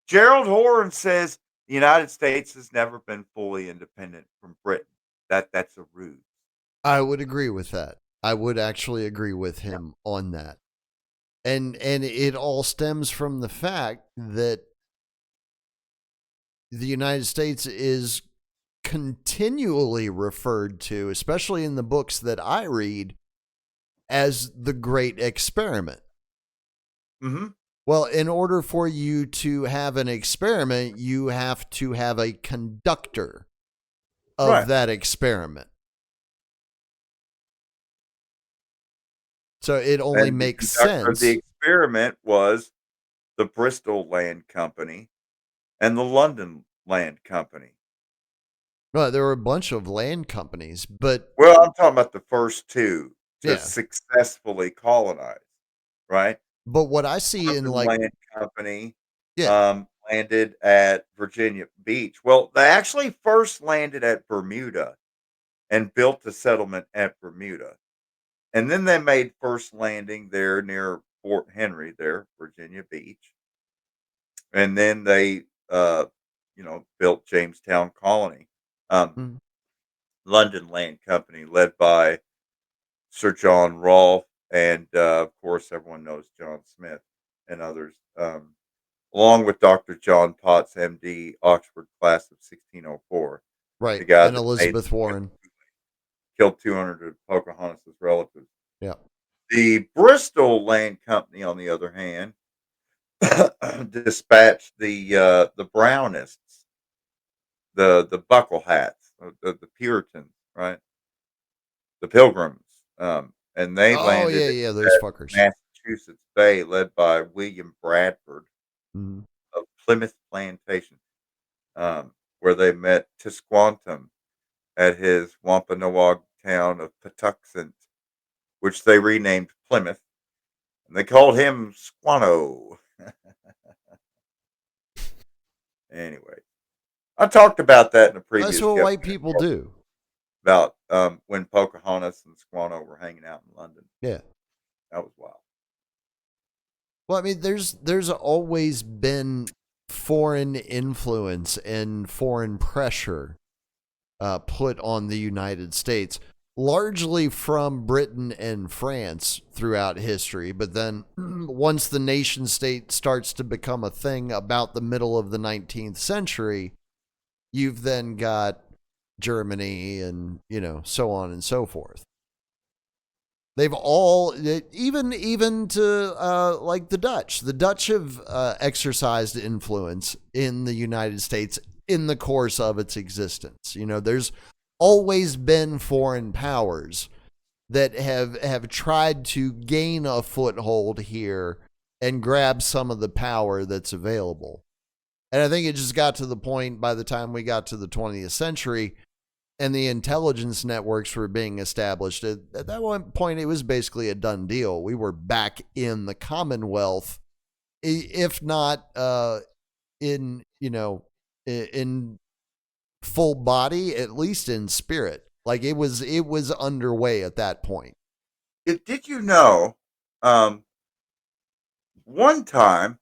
Gerald Horne says the United States has never been fully independent from Britain. That's a ruse. I would agree with that. I would actually agree with Yeah. him on that. And it all stems from the fact that the United States is continually referred to, especially in the books that I read, as the great experiment. Hmm. Well, in order for you to have an experiment, you have to have a conductor of Right. that experiment. So it only And the makes conductor of the sense. experiment was the Bristol Land Company and the London Land Company. Well, there were a bunch of land companies, but Well, I'm talking about the first two to yeah. successfully colonize, right? But what I see in London like, Land Company yeah, landed at Virginia Beach. Well, they actually first landed at Bermuda and built a settlement at Bermuda. And then they made first landing there near Fort Henry, there, Virginia Beach. And then they, built Jamestown Colony. Um, mm, London Land Company, led by Sir John Rolfe, and of course, everyone knows John Smith and others. along with Dr. John Potts, M.D., Oxford class of 1604, the Right. guy And that made Elizabeth Warren. killed 200 of Pocahontas' relatives. Yeah. The Bristol Land Company, on the other hand, dispatched the Brownists, the buckle hats, the Puritans, right? The Pilgrims, and they Oh, landed yeah, those at fuckers. Massachusetts Bay, led by William Bradford Mm-hmm. of Plymouth Plantation, where they met Tisquantum at his Wampanoag town of Patuxent, which they renamed Plymouth, and they called him Squanto. Anyway, I talked about that in a That's previous what guest white people do. about when Pocahontas and Squanto were hanging out in London. Yeah. That was wild. Well, I mean, there's always been foreign influence and foreign pressure put on the United States, largely from Britain and France throughout history. But then once the nation state starts to become a thing about the middle of the 19th century, you've then got Germany and, so on and so forth. They've all, even to like the Dutch. The Dutch have exercised influence in the United States in the course of its existence. There's always been foreign powers that have tried to gain a foothold here and grab some of the power that's available. And I think it just got to the point by the time we got to the 20th century and the intelligence networks were being established. At that one point, it was basically a done deal. We were back in the Commonwealth, if not in full body, at least in spirit. Like it was underway at that point. Did you know? Um, one time,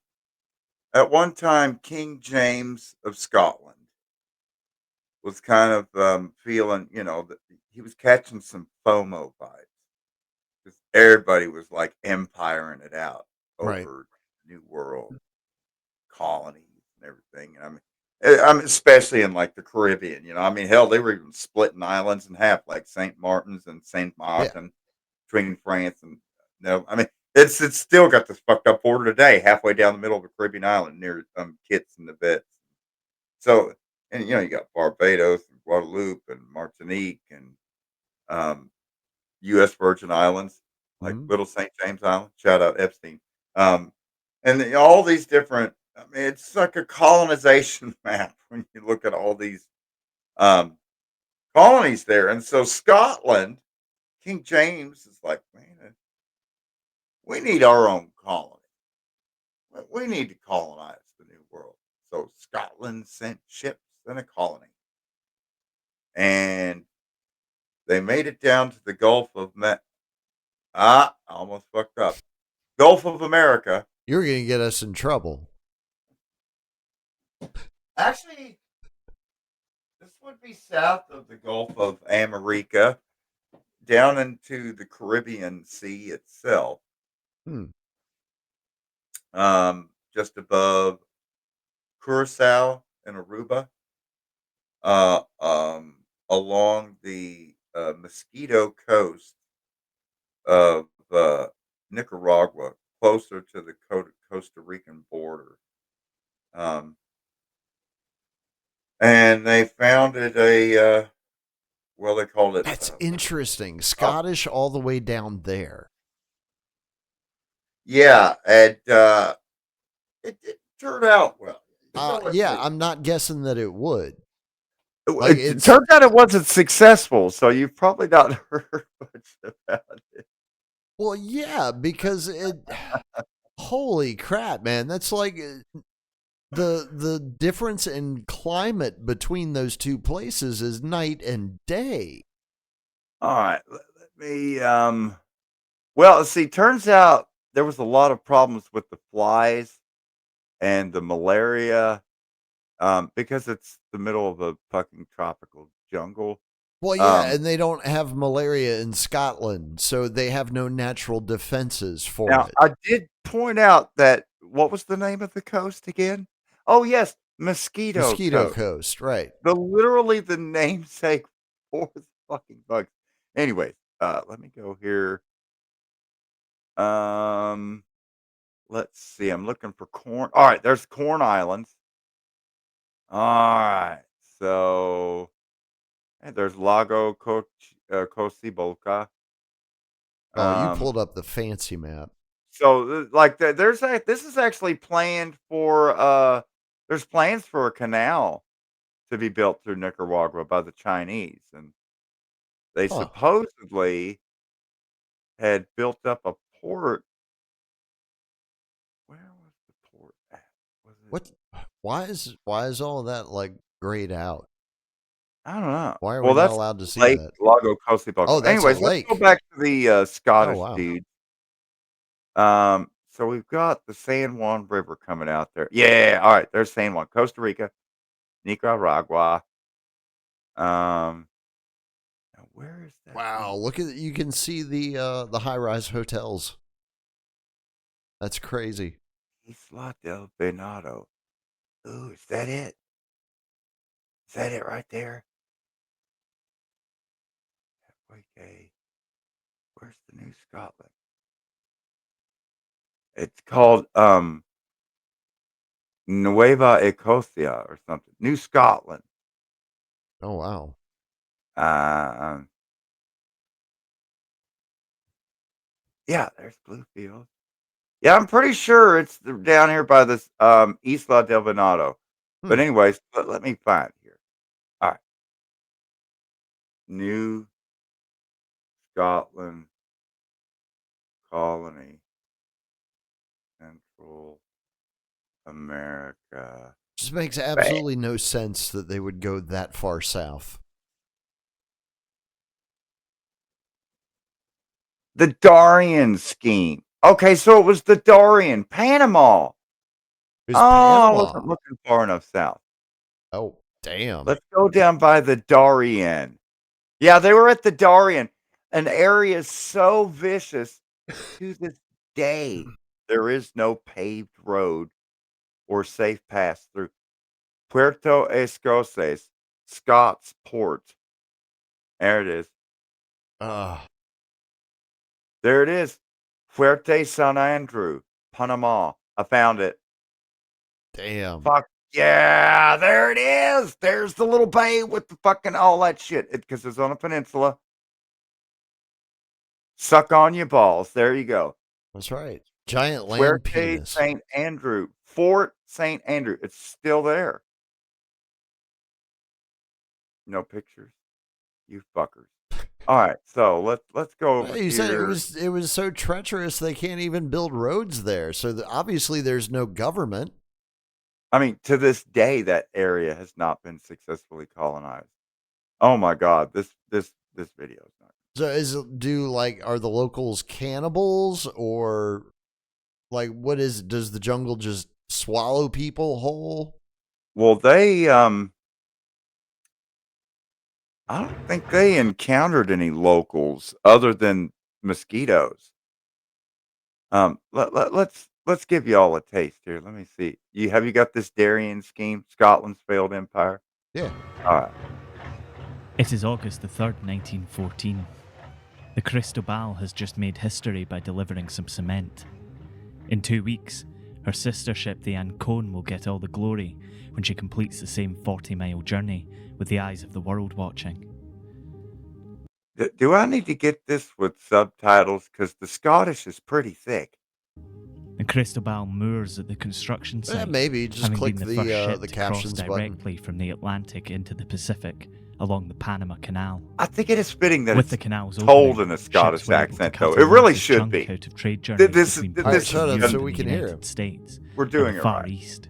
one time, King James of Scotland was kind of feeling, that he was catching some FOMO vibes because everybody was like empiring it out Right. over New World colonies and everything. And I mean, especially in like the Caribbean, I mean, hell, they were even splitting islands in half, like Saint Martin's and Saint Yeah. Martin between France and no, I mean, it's still got this fucked up border today, halfway down the middle of a Caribbean island near Kitts and the Bits. So, and you got Barbados and Guadeloupe and Martinique and um, U.S. Virgin Islands, like Mhm. Little St. James Island. Shout out Epstein. Um, and all these different. I mean, it's like a colonization map when you look at all these um, colonies there. And so Scotland, King James is like, man, we need our own colony. We need to colonize the New World. So Scotland sent ships and a colony, and they made it down to the Gulf of I almost fucked up. Gulf of America. You're going to get us in trouble. Actually, this would be south of the Gulf of America, down into the Caribbean Sea itself. Hmm. Just above Curacao and Aruba, uh, um, along the Mosquito Coast of Nicaragua, closer to the Costa Rican border. Um, and they founded well, they called it. That's interesting. Scottish all the way down there. Yeah, and it turned out well. Yeah, I'm not guessing that it would. Like it turned out it wasn't successful, so you've probably not heard much about it. Well, yeah, because holy crap, man. That's like the difference in climate between those two places is night and day. All right, let me well, see, turns out there was a lot of problems with the flies and the malaria because it's the middle of a fucking tropical jungle. Well, yeah, and they don't have malaria in Scotland, so they have no natural defenses for Now, it. I did point out that what was the name of the coast again? Oh, yes, Mosquito Mosquito Coast. Coast, right. Literally the namesake for the fucking bugs. Anyways, let me go here. Um, let's see. I'm looking for corn. All right, there's Corn Islands. All right. So, and there's Lago Cocibolca. Oh, you Um, pulled up the fancy map. so this is actually planned for there's plans for a canal to be built through Nicaragua by the Chinese, and they Huh. supposedly had built up a port. Where was the port at? Was it? What? Why is all of that like grayed out? I don't know. Why are we Well, not that's allowed to see Lake that? Lago Cocibolco. Oh, that's a Anyways, let's go lake. back to the Oh, Scottish wow. dude. So we've got the San Juan River coming out there. Yeah, all right. There's San Juan, Costa Rica, Nicaragua. Um, now where is that Wow, thing? look at you can see the high-rise hotels. That's crazy. Isla del Venado. Ooh, is that it? Is that it right there? Okay. Where's the New Scotland? It's called Nueva Ecosia or something. New Scotland. Oh, wow. Um, yeah, there's Bluefield. Yeah, I'm pretty sure it's down here by this Isla del Venado. But Hmm. anyways, let me find here. All right. New Scotland colony, Central America. Just makes Bam. absolutely no sense that they would go that far south. The Darien scheme. Okay, so it was the Darien, Panama. It was Oh, I wasn't Panama. looking far enough south. Oh, damn. Let's go down by the Darien. Yeah, they were at the Darien, an area so vicious to this day. There is no paved road or safe pass through Puerto Escocés, Scott's Port. There it is. Ah, There it is. Fuerte San Andrew, Panama. I found it. damn. Fuck yeah, there it is. There's the little bay with the fucking all that shit. Because it's on a peninsula. Suck on your balls. There you go. That's right. Giant land Fuerte penis. St. Andrew. Fort St. Andrew. It's still there. No pictures. You fuckers. All right, so let's go over You said here. it was so treacherous they can't even build roads there. So obviously there's no government. I mean, to this day, that area has not been successfully colonized. Oh my God, this video is not. So are the locals cannibals or like what is does the jungle just swallow people whole? Well, I don't think they encountered any locals other than mosquitoes. Let's give you all a taste here. Let me see. Have you got this Darien scheme, Scotland's failed empire? Yeah. All right. It is August the 3rd, 1914. The Cristobal has just made history by delivering some cement. In 2 weeks, her sister ship the Ancon will get all the glory when she completes the same 40-mile journey with the eyes of the world watching. Do I need to get this with subtitles? Because the Scottish is pretty thick. The Cristobal moors at the construction site, Maybe just having click been the first ship the to cross captions button. directly from the Atlantic into the Pacific along the Panama Canal. I think it is fitting that With it's the canals told opening, in a ships Scottish were able to accent, cut though. a It really massive should chunk be. out of trade journeys between All right, parts shut of up Europe so and we the can hear United him. States We're and doing the it Far right. East.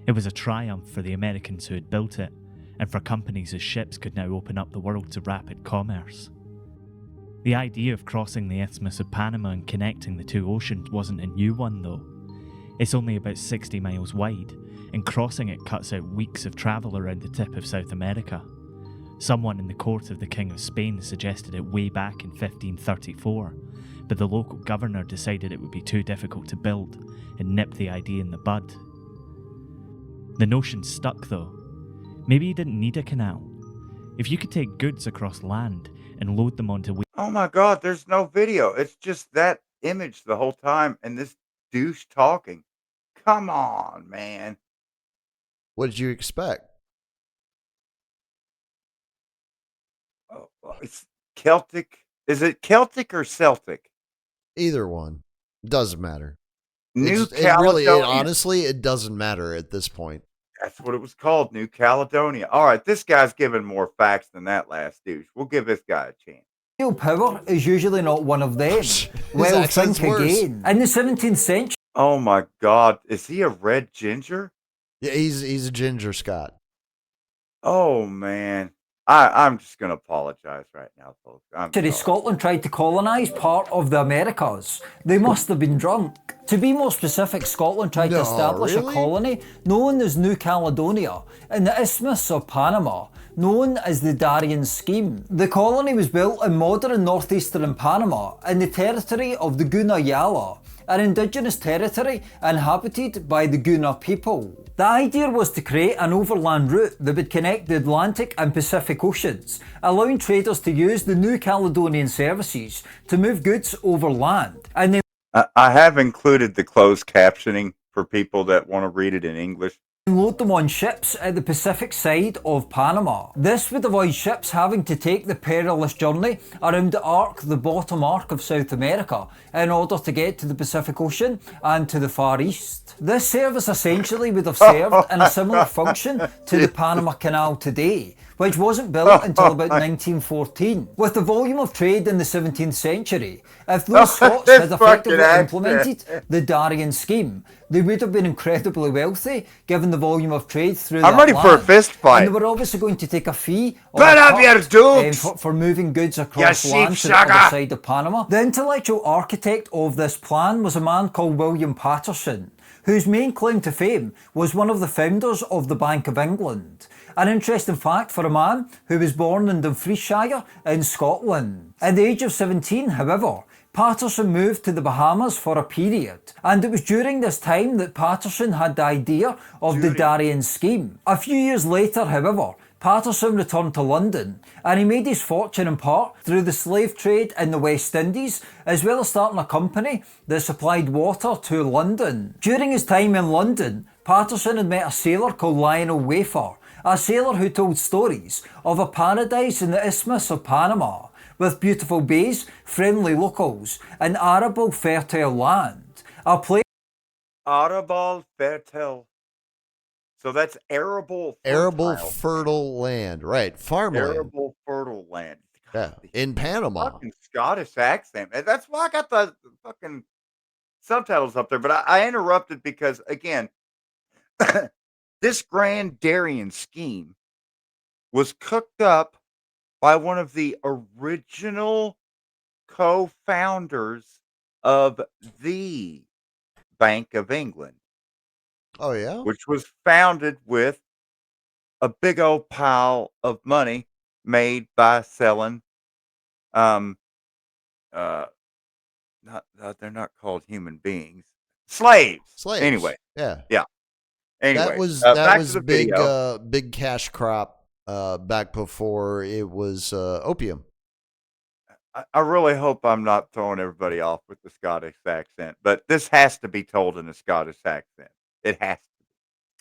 It was a triumph for the Americans who had built it, and for companies whose ships could now open up the world to rapid commerce. The idea of crossing the Isthmus of Panama and connecting the two oceans wasn't a new one, though. It's only about 60 miles wide, and crossing it cuts out weeks of travel around the tip of South America. Someone in the court of the King of Spain suggested it way back in 1534, but the local governor decided it would be too difficult to build and nipped the idea in the bud. The notion stuck though. Maybe you didn't need a canal. If you could take goods across land and load them onto Oh my God, there's no video. It's just that image the whole time and this douche talking. Come on, man. What did you expect? Oh, it's Celtic. Is it Celtic or Celtic? Either one. Doesn't matter. New Caledonia. Honestly, it doesn't matter at this point. That's what it was called, New Caledonia. All right, this guy's giving more facts than that last douche. We'll give this guy a chance. Real power is usually not one of them. Well, think again. In the 17th century. Oh my God, is he a red ginger? Yeah, he's a ginger Scot. Oh man. I'm just going to apologize right now, folks. Scotland tried to colonise part of the Americas. They must have been drunk. To be more specific, Scotland tried to establish a colony known as New Caledonia in the Isthmus of Panama, known as the Darien Scheme. The colony was built in modern northeastern Panama in the territory of the Guna Yala, an indigenous territory inhabited by the Guna people. The idea was to create an overland route that would connect the Atlantic and Pacific Oceans, allowing traders to use the New Caledonian services to move goods over land. And then I have included the closed captioning for people that want to read it in English. Load them on ships at the Pacific side of Panama. This would avoid ships having to take the perilous journey around the bottom arc of South America in order to get to the Pacific Ocean and to the Far East. This service essentially would have served in a similar function to the Panama Canal today, which wasn't built until about 1914. With the volume of trade in the 17th century, if those Scots had effectively implemented the Darien Scheme, they would have been incredibly wealthy, given the volume of trade through that I'm ready for a fist fight. And they were obviously going to take a fee for moving goods across land to the other side of Panama. The intellectual architect of this plan was a man called William Paterson, whose main claim to fame was one of the founders of the Bank of England. An interesting fact for a man who was born in Dumfriesshire in Scotland. At the age of 17, however, Paterson moved to the Bahamas for a period, and it was during this time that Paterson had the idea of the Darien Scheme. A few years later, however, Paterson returned to London, and he made his fortune in part through the slave trade in the West Indies, as well as starting a company that supplied water to London. During his time in London, Paterson had met a sailor called Lionel Wafer, a sailor who told stories of a paradise in the Isthmus of Panama, with beautiful bays, friendly locals, and arable fertile land. A place Arable fertile. So that's arable fertile land, right? Farmland. Arable fertile land. Yeah, in Panama. Fucking Scottish accent. And that's why I got the fucking subtitles up there. But I interrupted because, again, this Grand Darien Scheme was cooked up by one of the original co-founders of the Bank of England. Oh, yeah? Which was founded with a big old pile of money made by selling, they're not called human beings, slaves. Anyway. Yeah. Anyway, that was big cash crop back before it was opium. I really hope I'm not throwing everybody off with the Scottish accent, but this has to be told in a Scottish accent. It has to be.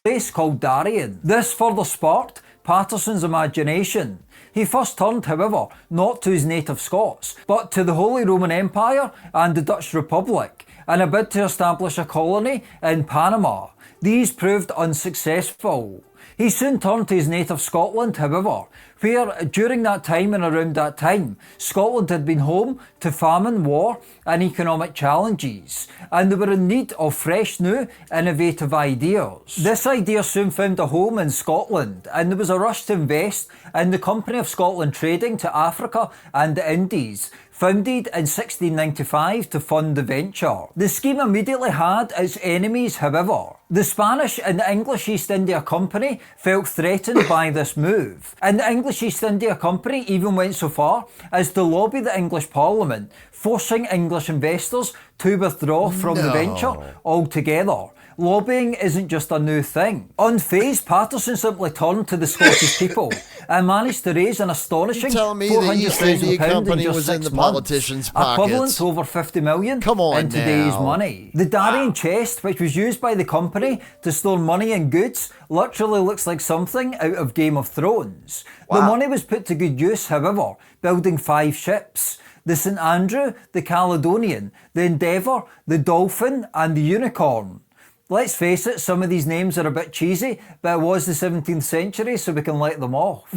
Place called Darien. This further sparked Paterson's imagination. He first turned, however, not to his native Scots, but to the Holy Roman Empire and the Dutch Republic, in a bid to establish a colony in Panama. These proved unsuccessful. He soon turned to his native Scotland, however, where during that time and around that time, Scotland had been home to famine, war and economic challenges, and they were in need of fresh, new, innovative ideas. This idea soon found a home in Scotland, and there was a rush to invest in the Company of Scotland trading to Africa and the Indies, founded in 1695 to fund the venture. The scheme immediately had its enemies, however. The Spanish and the English East India Company felt threatened by this move, and the English East India Company even went so far as to lobby the English Parliament, forcing English investors to withdraw from the venture altogether. Lobbying isn't just a new thing. Unfazed, Patterson simply turned to the Scottish people and managed to raise an astonishing £400,000 in just 6 months, equivalent to over 50 million in today's money. The Darien chest, which was used by the company to store money and goods, literally looks like something out of Game of Thrones. The money was put to good use, however, building 5 ships: the St Andrew, the Caledonian, the Endeavour, the Dolphin, and the Unicorn. Let's face it, some of these names are a bit cheesy, but it was the 17th century, so we can let them off.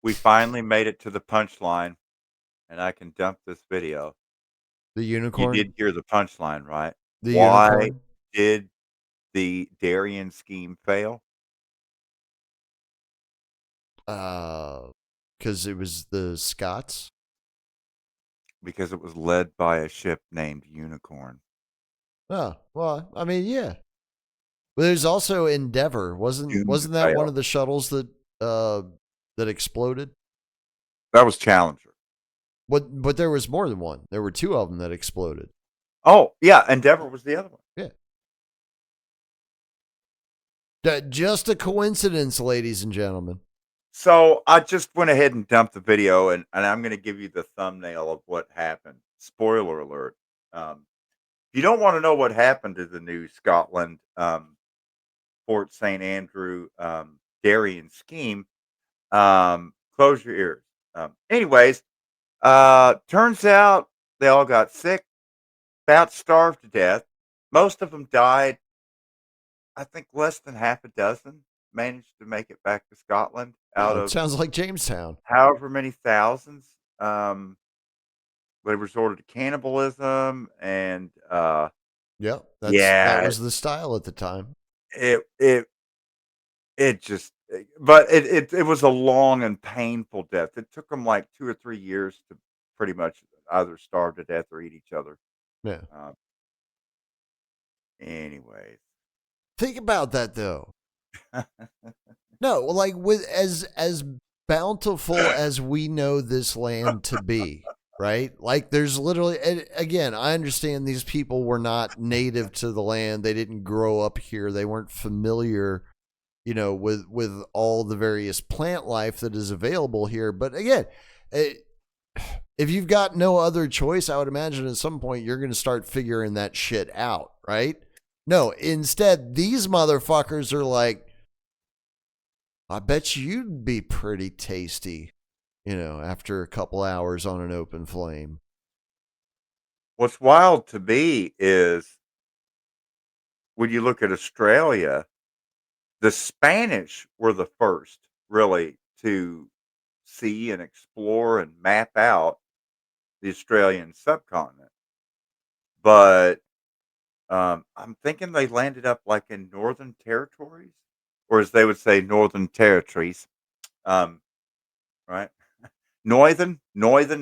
We finally made it to the punchline, and I can dump this video. The unicorn? You did hear the punchline, right? Why unicorn? Did the Darien scheme fail? Because it was the Scots? Because it was led by a ship named Unicorn. Oh, well, I mean, yeah. But there's also Endeavor. Wasn't that one of the shuttles that exploded? That was Challenger. But there was more than one. There were 2 of them that exploded. Oh, yeah, Endeavor was the other one. Yeah. Just a coincidence, ladies and gentlemen. So I just went ahead and dumped the video, and I'm going to give you the thumbnail of what happened. Spoiler alert. If you don't want to know what happened to the New Scotland Fort St. Andrew Darien scheme, close your ears. Anyways, turns out they all got sick, about starved to death. Most of them died. I think less than half a dozen managed to make it back to Scotland out of, sounds like Jamestown, however many thousands. They resorted to cannibalism, and that was the style at the time. It was a long and painful death. It took them like 2 or 3 years to pretty much either starve to death or eat each other. Yeah. Anyways, think about that though. No, like with as bountiful as we know this land to be, right? Like there's literally, and again, I understand these people were not native to the land. They didn't grow up here. They weren't familiar, with all the various plant life that is available here. But again, if you've got no other choice, I would imagine at some point you're going to start figuring that shit out, right? No, instead, these motherfuckers are like, I bet you'd be pretty tasty, after a couple hours on an open flame. What's wild to me is when you look at Australia, the Spanish were the first really to see and explore and map out the Australian subcontinent. But I'm thinking they landed up like in Northern Territories, or as they would say, Northern Territories. Right? Northern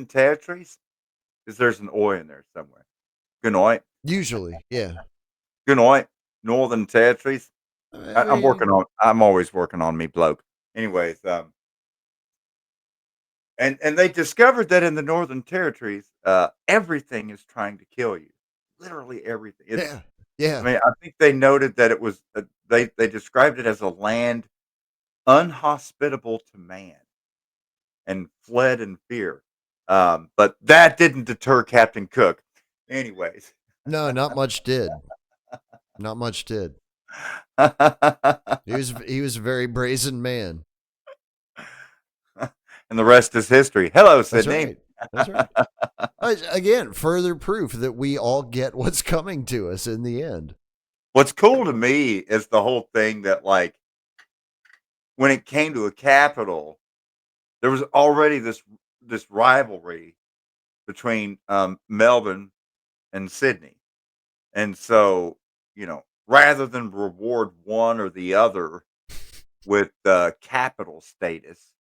Territories? Because there's an oi in there somewhere. Good night. Usually, yeah. Good night. Northern Territories. I'm always working on me, bloke. Anyways, and they discovered that in the Northern Territories, everything is trying to kill you. Literally everything. Yeah. I mean, I think they noted that it was they described it as a land unhospitable to man, and fled in fear. But that didn't deter Captain Cook. Anyways, no, not much did. Not much did. He was a very brazen man. And the rest is history. Hello, Sydney. That's right. Again, further proof that we all get what's coming to us in the end. What's cool to me is the whole thing that, like, when it came to a capital, there was already this rivalry between Melbourne and Sydney. And so, rather than reward one or the other with capital status,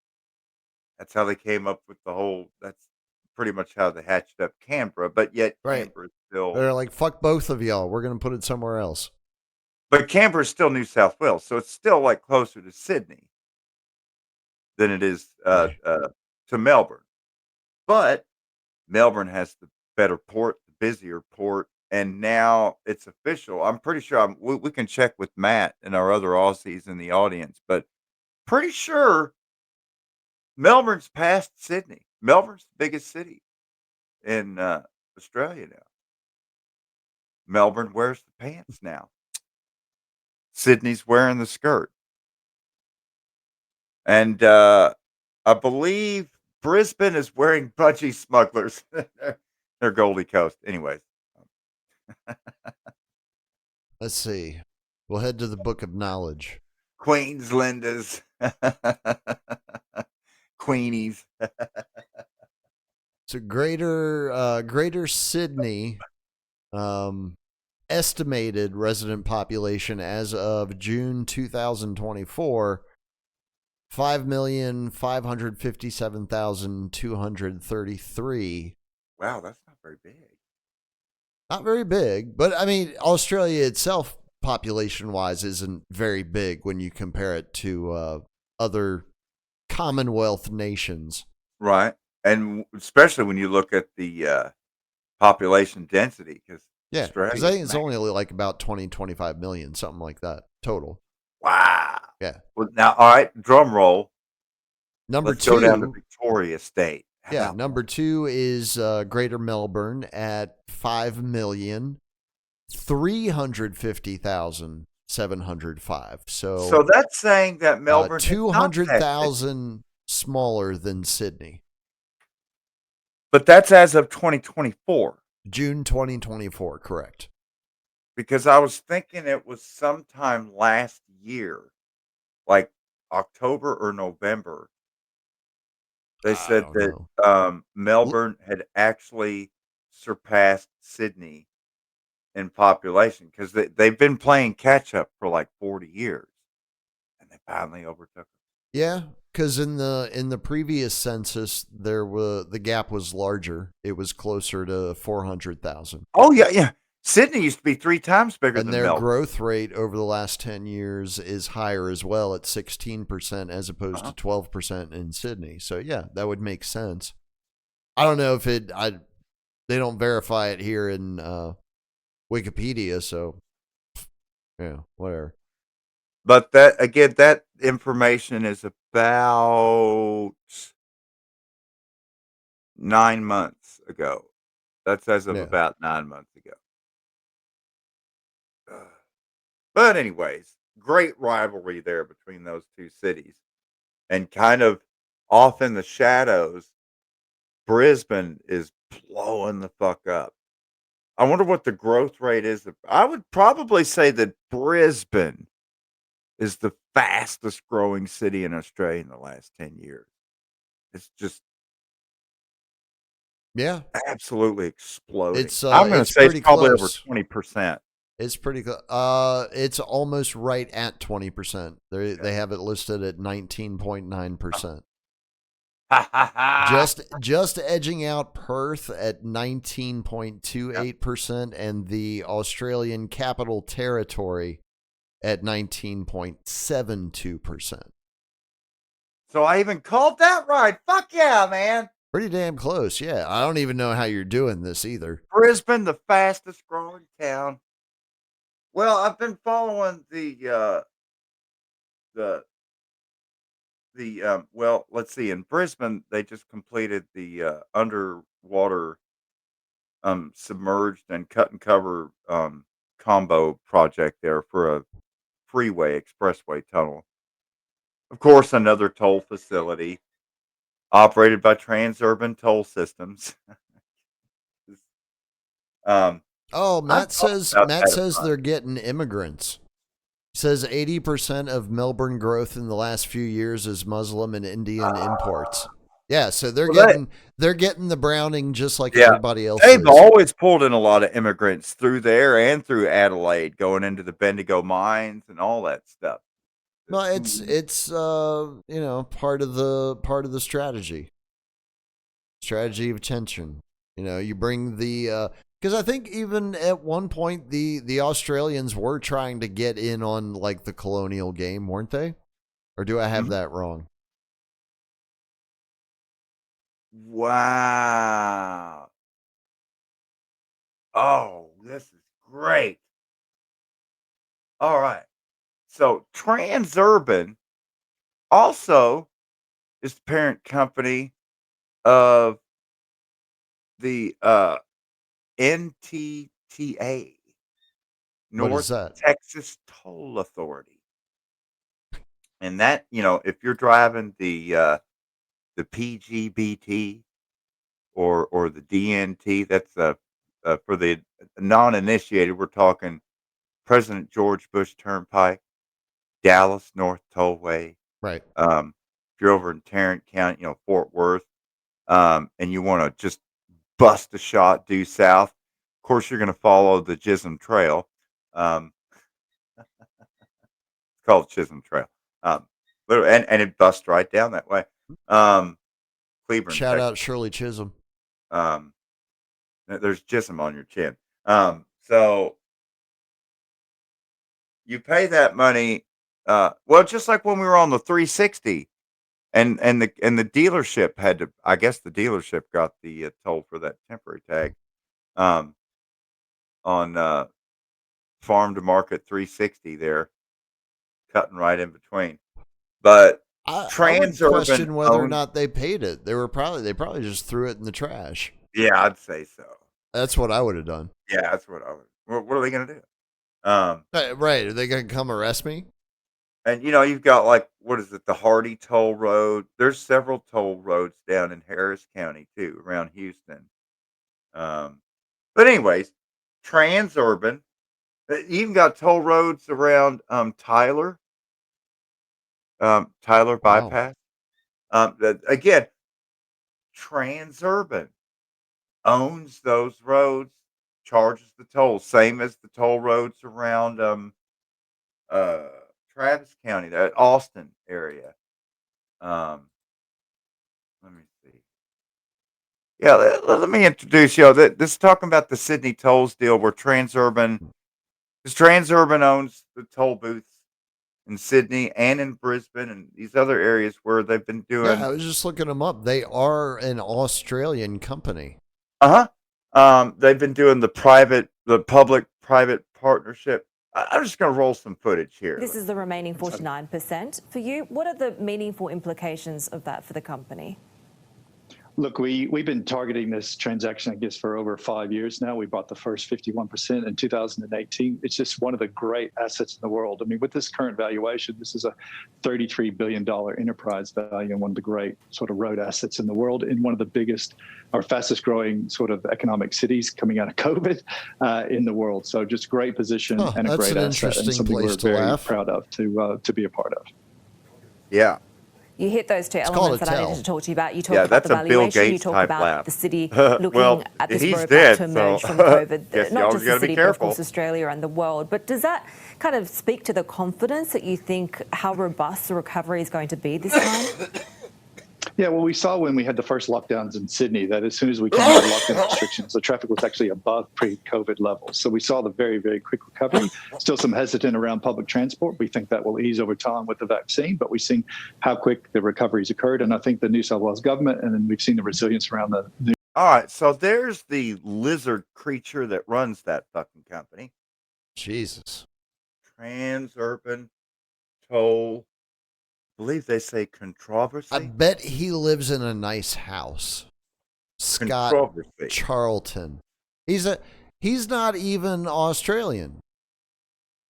that's how they came up with the whole, that's pretty much how they hatched up Canberra, but yet Right. Canberra is still. They're like, fuck both of y'all. We're going to put it somewhere else. But Canberra is still New South Wales, so it's still like closer to Sydney than it is to Melbourne. But Melbourne has the better port, the busier port, and now it's official. I'm pretty sure we can check with Matt and our other Aussies in the audience, but pretty sure Melbourne's past Sydney. Melbourne's the biggest city in Australia now. Melbourne wears the pants now. Sydney's wearing the skirt. And I believe Brisbane is wearing budgie smugglers. They're Goldie Coast. Anyways. Let's see. We'll head to the Book of Knowledge. Queenslanders. Queenies. So Greater Sydney estimated resident population as of June 2024, 5,557,233. Wow, that's not very big. Not very big, but I mean, Australia itself, population-wise, isn't very big when you compare it to other Commonwealth nations. Right. And especially when you look at the population density, because yeah, because I think it's only like about 20, 25 million, something like that total. Wow. Yeah. Well, now, all right, drum roll. Let's go down to Victoria State. Yeah, number 2 is Greater Melbourne at 5,350,705. So that's saying that Melbourne 200,000 smaller than Sydney. But that's as of 2024. June 2024, correct. Because I was thinking it was sometime last year, like October or November. They said that Melbourne had actually surpassed Sydney in population because they've been playing catch up for like 40 years, and they finally overtook them. Yeah, because in the previous census, the gap was larger. It was closer to 400,000. Oh yeah. Sydney used to be 3 times bigger than Melbourne. And their growth rate rate over the last 10 years is higher as well at 16% as opposed to 12% in Sydney. So yeah, that would make sense. I don't know if they don't verify it here in Wikipedia, so yeah, whatever. But that information is about 9 months ago. That's as of about 9 months ago. But anyways, great rivalry there between those two cities. And kind of off in the shadows, Brisbane is blowing the fuck up. I wonder what the growth rate is. I would probably say that Brisbane is the fastest growing city in Australia in the last 10 years. It's just absolutely exploding. I'm going to say it's probably over 20%. It's pretty close. It's almost right at 20%. They have it listed at 19.9%. just edging out Perth at 19.28% and the Australian Capital Territory at 19.72%. So I even called that right. Fuck yeah, man. Pretty damn close. Yeah. I don't even know how you're doing this either. Brisbane, the fastest growing town. Well, I've been following well, let's see. In Brisbane, they just completed the underwater submerged and cut and cover combo project there for a freeway expressway tunnel. Of course, another toll facility operated by Transurban Toll Systems. Matt says they're getting immigrants. He says 80% of Melbourne growth in the last few years is Muslim and Indian imports. Yeah, so they're getting the browning just like everybody else. They've always pulled in a lot of immigrants through there and through Adelaide, going into the Bendigo mines and all that stuff. Well, it's part of the strategy. Strategy of tension. You know, you bring the because I think even at one point the Australians were trying to get in on like the colonial game, weren't they? Or do I have that wrong? Wow. Oh, this is great. All right. So Transurban also is the parent company of the NTTA, What is North that? Texas Toll Authority. And that, if you're driving the PGBT or the DNT, that's for the non-initiated, we're talking President George Bush Turnpike, Dallas North Tollway. Right. If you're over in Tarrant County, Fort Worth, and you want to just bust a shot due south, of course you're going to follow the Chisholm Trail. It's called Chisholm Trail. And it busts right down that way. Cleburne, Shout Texas. out Shirley Chisholm. There's Chisholm on your chin. So you pay that money. Well, just like when we were on the 360, and the dealership had to. I guess the dealership got the toll for that temporary tag. On Farm to Market 360 there, cutting right in between. But I would Transurban question whether or owns- not they paid it. They probably just threw it in the trash. Yeah, I'd say so. That's what I would have done. Yeah, that's what I would. What are they going to do? Right. Are they going to come arrest me? And you've got like, what is it, the Hardy Toll Road? There's several toll roads down in Harris County too, around Houston. But anyways, Transurban. You even got toll roads around Tyler Wow. bypass. Again, Transurban owns those roads, charges the toll, same as the toll roads around Travis County, that Austin area. Let me see. Yeah, let me introduce you. This is talking about the Sydney tolls deal where Transurban owns the toll booths in Sydney and in Brisbane and these other areas where they've been doing. Yeah, I was just looking them up. They are an Australian company. They've been doing the public-private partnership. I'm just going to roll some footage here. This is the remaining 49%. For you, what are the meaningful implications of that for the company? Look, we've been targeting this transaction, I guess, for over 5 years now. We bought the first 51% in 2018. It's just one of the great assets in the world. I mean, with this current valuation, this is a $33 billion enterprise value and one of the great sort of road assets in the world in one of the biggest or fastest growing sort of economic cities coming out of COVID in the world. So just great position and a great asset and something we're very proud of to be a part of. Yeah. You hit those two elements that I needed to talk to you about. You talked about that's the a Bill valuation. You Gates talked type about laugh. the city looking at this he's roadmap dead, to emerge so from COVID. guess Not y'all just gotta the be city, but of careful. course Australia and the world. But does that kind of speak to the confidence that you think how robust the recovery is going to be this time? Yeah, well, we saw when we had the first lockdowns in Sydney that as soon as we came out of lockdown restrictions, the traffic was actually above pre-COVID levels. So we saw the very, very quick recovery. Still some hesitant around public transport. We think that will ease over time with the vaccine, but we've seen how quick the recovery's occurred. And I think the New South Wales government, and then we've seen the resilience around the All right, so there's the lizard creature that runs that fucking company. Jesus. Transurban Toll. I believe they say controversy. I bet he lives in a nice house. Scott Controversy. Charlton. He's not even Australian.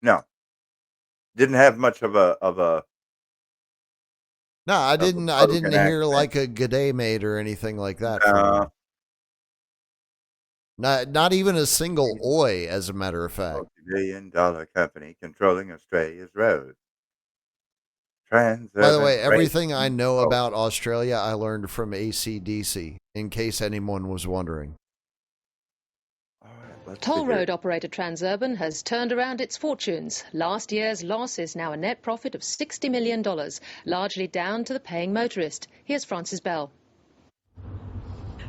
No. Didn't have much of a No, I didn't hear accent. like a g'day mate or anything like that from him. Not even a single oi, as a matter of fact. $multi-billion company controlling Australia's roads. By the way, everything I know about Australia, I learned from AC/DC, in case anyone was wondering. Toll road operator Transurban has turned around its fortunes. Last year's loss is now a net profit of $60 million, largely down to the paying motorist. Here's Francis Bell.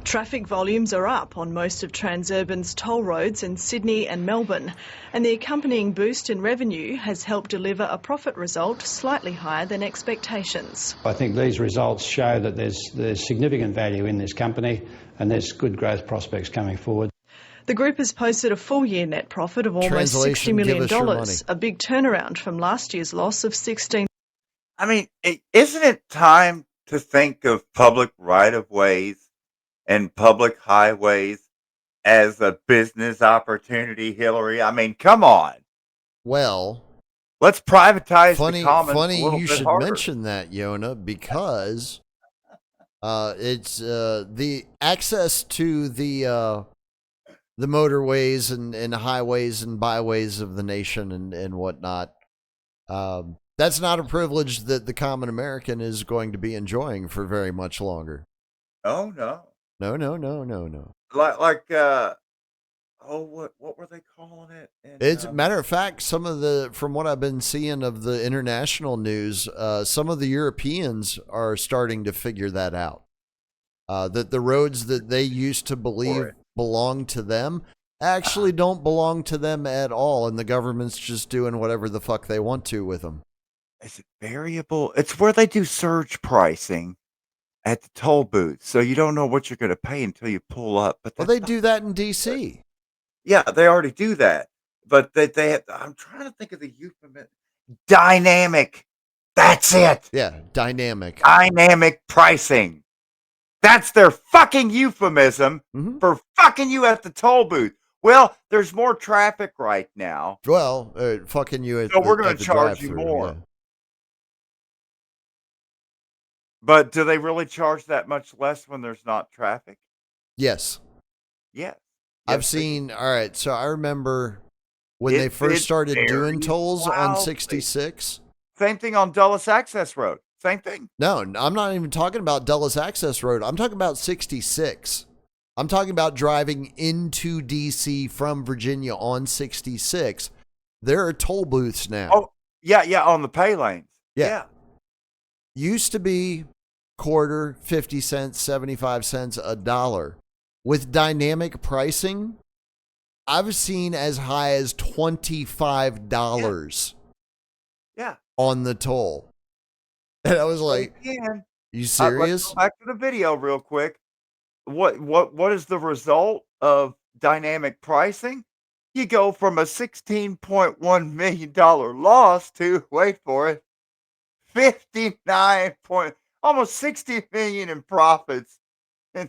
Traffic volumes are up on most of Transurban's toll roads in Sydney and Melbourne, and the accompanying boost in revenue has helped deliver a profit result slightly higher than expectations. I think these results show that there's significant value in this company and there's good growth prospects coming forward. The group has posted a full-year net profit of almost $60 million, a big turnaround from last year's loss of $16. I mean, isn't it time to think of public right-of-ways and public highways as a business opportunity, Hillary? I mean, come on. Well, let's privatize the commons funny a little you bit should harder. mention that, Yona, because it's the access to the motorways and highways and byways of the nation and whatnot. That's not a privilege that the common American is going to be enjoying for very much longer. Oh no. No. Like what were they calling it? It's a matter of fact, from what I've been seeing of the international news, some of the Europeans are starting to figure that out. That the roads that they used to believe belong to them actually don't belong to them at all, and the government's just doing whatever the fuck they want to with them. Is it variable? It's where they do surge pricing at the toll booth, so you don't know what you're going to pay until you pull up. But they do that in DC. Yeah, they already do that. But they have, I'm trying to think of the euphemism. Dynamic. That's it. Yeah, dynamic. Dynamic pricing. That's their fucking euphemism for fucking you at the toll booth. Well, there's more traffic right now. Well, fucking you at so we're going to charge you more. Yeah. But do they really charge that much less when there's not traffic? Yes. Yeah. I've seen, all right, so I remember when they first started doing tolls on 66. Same thing on Dulles Access Road. Same thing. No, I'm not even talking about Dulles Access Road. I'm talking about 66. I'm talking about driving into DC from Virginia on 66. There are toll booths now. Oh, yeah, on the pay lanes. Yeah. Used to be quarter, 50 cents, 75 cents, $1. With dynamic pricing, I've seen as high as $25 on the toll. And I was like, you serious? Let's go back to the video real quick. What is the result of dynamic pricing? You go from a $16.1 million loss to, wait for it, 59 point, almost 60 million in profits in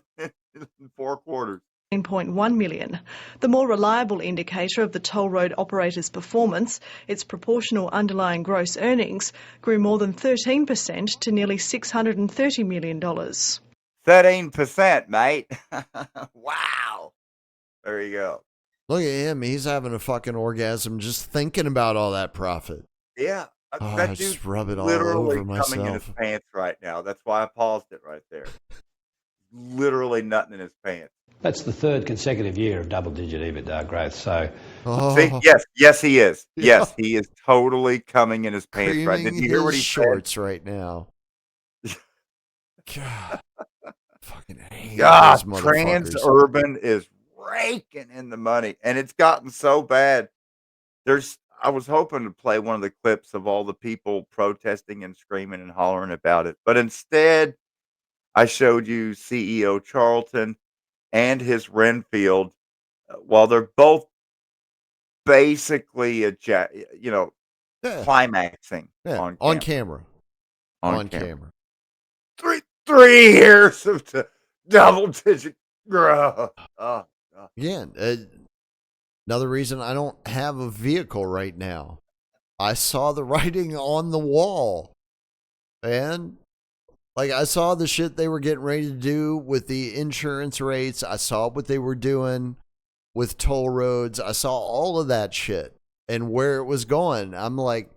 4 quarters. 9.1 million. The more reliable indicator of the toll road operator's performance, its proportional underlying gross earnings, grew more than 13% to nearly $630 million. 13%, mate. Wow. There you go. Look at him. He's having a fucking orgasm just thinking about all that profit. Yeah. I just rub it all over myself. Coming in his pants right now. That's why I paused it right there. Literally nothing in his pants. That's the third consecutive year of double-digit EBITDA growth. So, See, yes, he is. Yeah. Yes, he is totally coming in his pants right now. Did you hear what he shorts right now? God, fucking hate God, Transurban is raking in the money, and it's gotten so bad. I was hoping to play one of the clips of all the people protesting and screaming and hollering about it, but instead, I showed you CEO Charlton and his Renfield, while they're both basically climaxing on camera. On camera. 3 years of double-digit growth. Again, another reason I don't have a vehicle right now. I saw the writing on the wall, and like I saw the shit they were getting ready to do with the insurance rates. I saw what they were doing with toll roads. I saw all of that shit and where it was going. I'm like,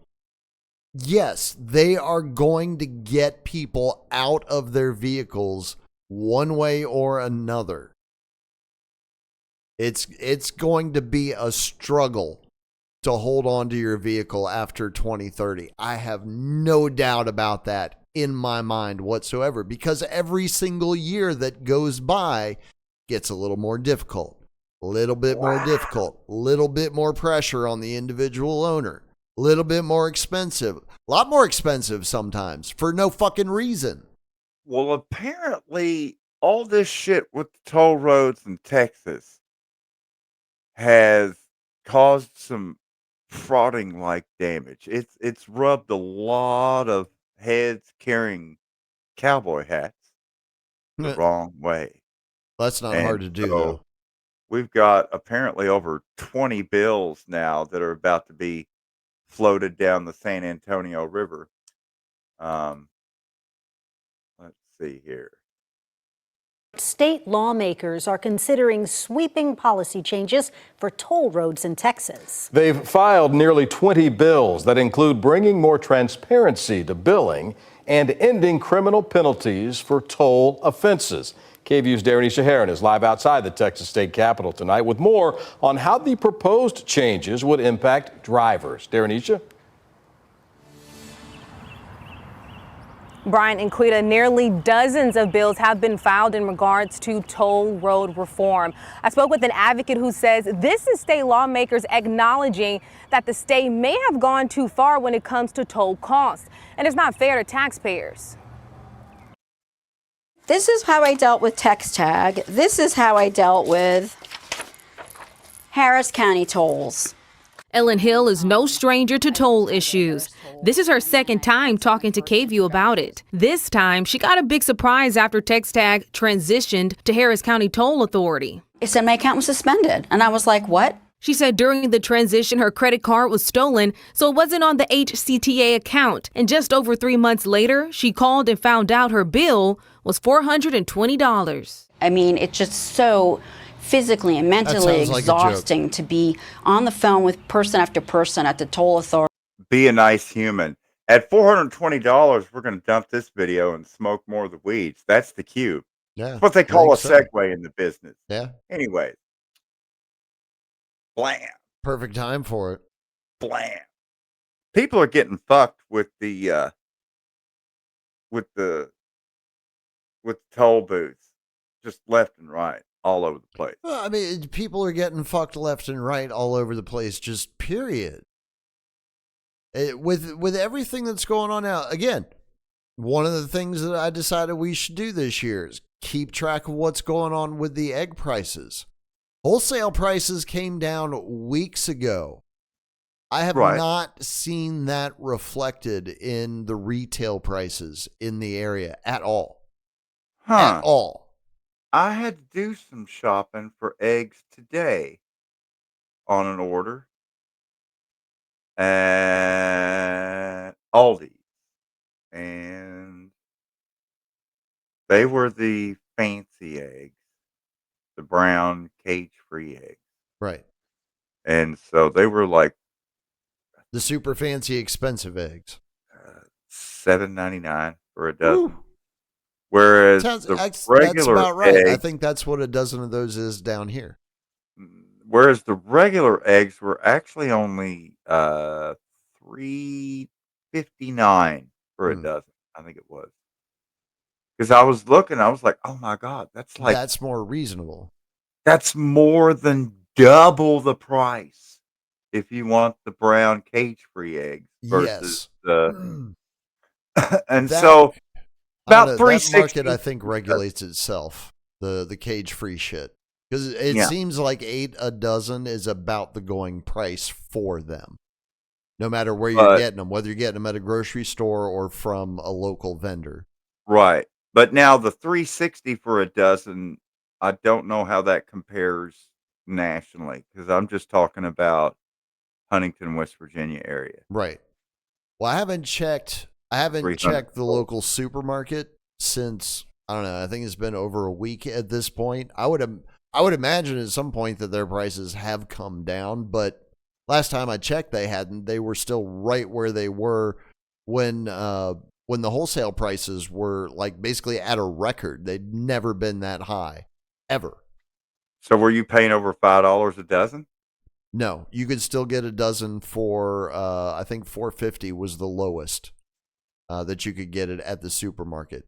yes, they are going to get people out of their vehicles one way or another. It's going to be a struggle to hold on to your vehicle after 2030. I have no doubt about that in my mind whatsoever, because every single year that goes by gets a little more difficult, a little bit more difficult, a little bit more pressure on the individual owner, a little bit more expensive, a lot more expensive sometimes for no fucking reason. Well, apparently, all this shit with the toll roads in Texas has caused some frauding like damage. It's rubbed a lot of heads carrying cowboy hats the wrong way. That's not And hard to do, so though. we've got apparently over 20 bills now that are about to be floated down the San Antonio River. Let's see here. State lawmakers are considering sweeping policy changes for toll roads in Texas. They've filed nearly 20 bills that include bringing more transparency to billing and ending criminal penalties for toll offenses. KVU's Darren Shaharan is live outside the Texas State Capitol tonight with more on how the proposed changes would impact drivers. Darren Isha. Brian and Quita, nearly dozens of bills have been filed in regards to toll road reform. I spoke with an advocate who says this is state lawmakers acknowledging that the state may have gone too far when it comes to toll costs, and it's not fair to taxpayers. This is how I dealt with text tag. This is how I dealt with Harris County tolls. Ellen Hill is no stranger to toll issues. This is her second time talking to KVU about it. This time, she got a big surprise after text tag transitioned to Harris County Toll Authority. It said my account was suspended, and I was like, what? She said during the transition, her credit card was stolen, so it wasn't on the HCTA account. And just over 3 months later, she called and found out her bill was $420. I mean, it's just so physically and mentally exhausting to be on the phone with person after person at the toll authority. Be a nice human. At $420, we're going to dump this video and smoke more of the weeds. That's the cue. Yeah, that's what they call a segue in the business. Yeah. Anyways. Blam. Perfect time for it. Blam. People are getting fucked with the toll booths, just left and right, all over the place. Well, I mean, people are getting fucked left and right all over the place, just period. With everything that's going on now, again, one of the things that I decided we should do this year is keep track of what's going on with the egg prices. Wholesale prices came down weeks ago. I have not seen that reflected in the retail prices in the area at all. At all. I had to do some shopping for eggs today on an order at Aldi, and they were the fancy eggs, the brown cage-free eggs. Right. And so they were like the super fancy expensive eggs. $7.99 for a dozen. Ooh. Whereas that's about right. Eggs, I think that's what a dozen of those is down here. Whereas the regular eggs were actually only $3.59 for a dozen. I think it was. Because I was looking, I was like, "Oh my God, that's more reasonable. That's more than double the price if you want the brown cage-free eggs versus the." And so. About $3.60. That market, I think, regulates itself. The cage free shit, because it seems like 8 a dozen is about the going price for them, no matter where you're getting them, whether you're getting them at a grocery store or from a local vendor. Right, but now the $3.60 for a dozen, I don't know how that compares nationally, because I'm just talking about Huntington, West Virginia area. Right. Well, I haven't checked the local supermarket since, I don't know, I think it's been over a week at this point. I would imagine at some point that their prices have come down, but last time I checked they hadn't. They were still right where they were when the wholesale prices were like basically at a record. They'd never been that high, ever. So were you paying over $5 a dozen? No, you could still get a dozen for I think $4.50 was the lowest. that you could get it at the supermarket.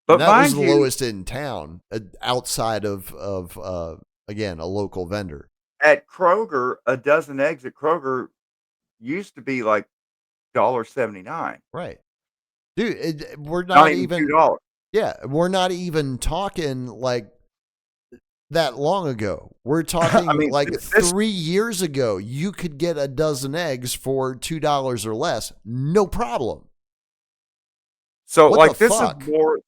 But and that was mind the you, lowest in town, outside of again, a local vendor. at Kroger, a dozen eggs at Kroger used to be like $1.79. Right. Dude, we're Not not even even $2. yeah, we're not even talking like that long ago. We're talking I mean, like this 3 years ago. You could get a dozen eggs for $2 or less, no problem. so What the like fuck?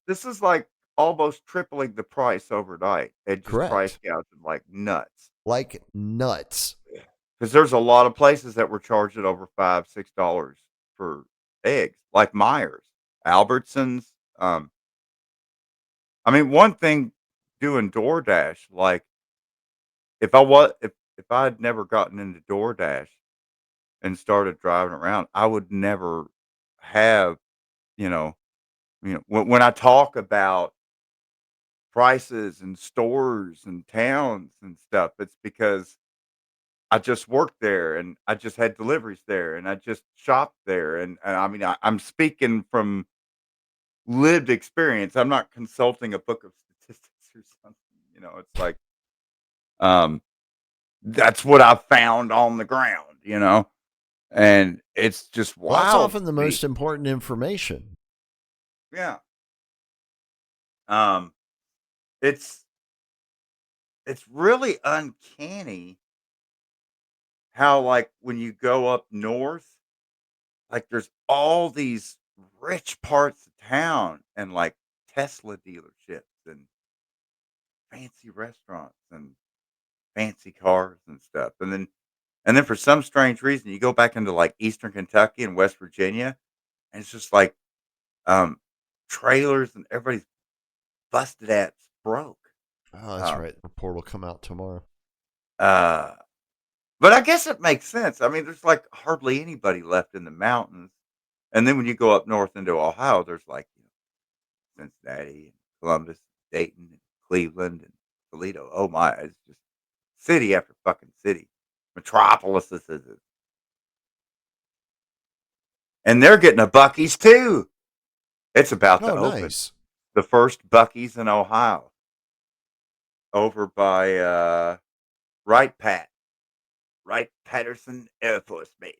this is like almost tripling the price overnight and just price Correct. gouging like nuts. Like nuts. Because there's a lot of places that were charging over $5, $6 for eggs, like Myers, Albertsons. I mean, one thing doing DoorDash, like if I had never gotten into DoorDash and started driving around, I would never have, you know, when I talk about prices and stores and towns and stuff, it's because I just worked there and I just had deliveries there and I just shopped there. And I mean, I'm speaking from lived experience. I'm not consulting a book of statistics or something. It's like, um, that's what I found on the ground. And it's just Well, that's wild often the to me. most important information. Yeah. Um, it's really uncanny how, like, when you go up north, like, there's all these rich parts of town and, like, Tesla dealerships and fancy restaurants and fancy cars and stuff, and then for some strange reason, you go back into, like, Eastern Kentucky and West Virginia, and it's just like, um, trailers and everybody's busted ass broke. Oh, that's right. The report will come out tomorrow. But I guess it makes sense. I mean, there's, like, hardly anybody left in the mountains, and then when you go up north into Ohio, there's, like, Cincinnati and Columbus, Dayton, and Cleveland, and Toledo. Oh my, it's just city after fucking city. Metropolises. And they're getting a Buc-ee's too. It's about to Oh, open. nice. The first Buc-ee's in Ohio. Over by Wright-Patterson Air Force Base.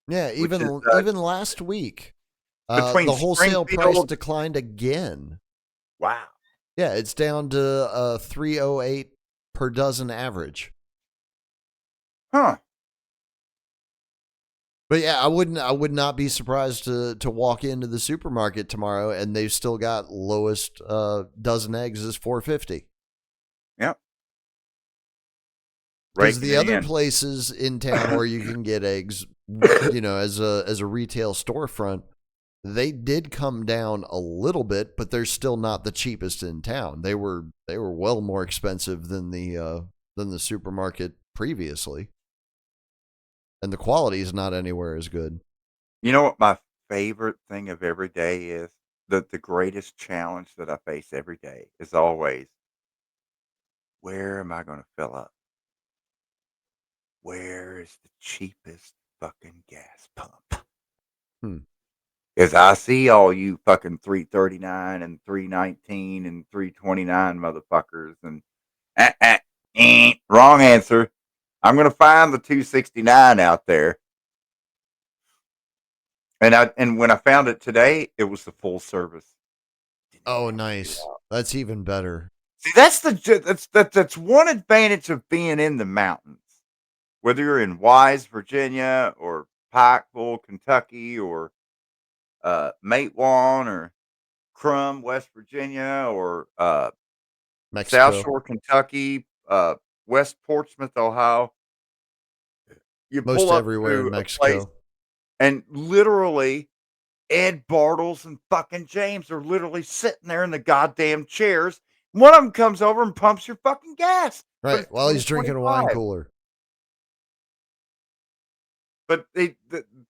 Yeah, Which is even last week, between the wholesale price Springfield. declined again. Wow. Yeah, it's down to $3.08 per dozen average. Huh. But yeah, I would not be surprised to walk into the supermarket tomorrow and they've still got lowest dozen eggs is $4.50. Yep. Because the Raking it other in. places in town where you can get eggs, as a retail storefront, they did come down a little bit, but they're still not the cheapest in town. They were well more expensive than the supermarket previously. And the quality is not anywhere as good. You know what my favorite thing of every day is? The greatest challenge that I face every day is always, where am I going to fill up? Where is the cheapest fucking gas pump? Because I see all you fucking 339 and 319 and 329 motherfuckers, and wrong answer. I'm going to find the 269 out there. And when I found it today, it was the full service. Oh, nice. That's even better. See, that's one advantage of being in the mountains. Whether you're in Wise, Virginia, or Pikeville, Kentucky, or Matewan, or Crum, West Virginia, or Mexico. South Shore, Kentucky, West Portsmouth, Ohio. You Most pull up everywhere to in a Mexico. place, and literally, Ed Bartles and fucking James are literally sitting there in the goddamn chairs. One of them comes over and pumps your fucking gas. Right, while he's drinking a wine cooler. But the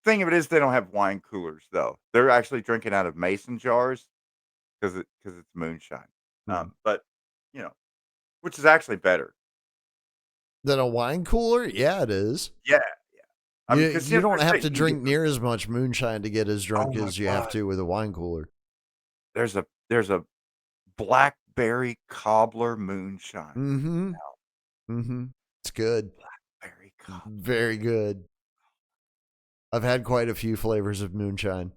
thing of it is, they don't have wine coolers, though. They're actually drinking out of mason jars because it's moonshine. But, which is actually better. Than a wine cooler? Yeah, it is. Yeah. I mean, You don't have to drink near as much moonshine to get as drunk as you have to with a wine cooler. There's a blackberry cobbler moonshine. Mm-hmm. It's good. Blackberry cobbler. Very good. I've had quite a few flavors of moonshine.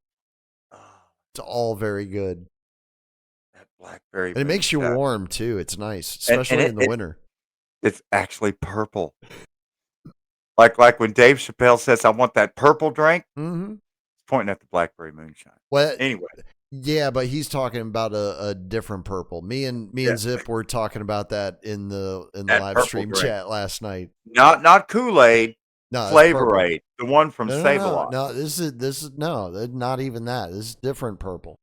It's all very good. That blackberry. And it makes you warm too. It's nice, especially in the winter. It's actually purple. Like when Dave Chappelle says, "I want that purple drink." Mm-hmm. He's pointing at the blackberry moonshine. Well, anyway. Yeah, but he's talking about a different purple. Me and Zip were talking about that in the live stream chat last night. Not Kool-Aid. No, Flavor-Aid, the one from Save-A-Lot. No, this is not even that. This is different purple.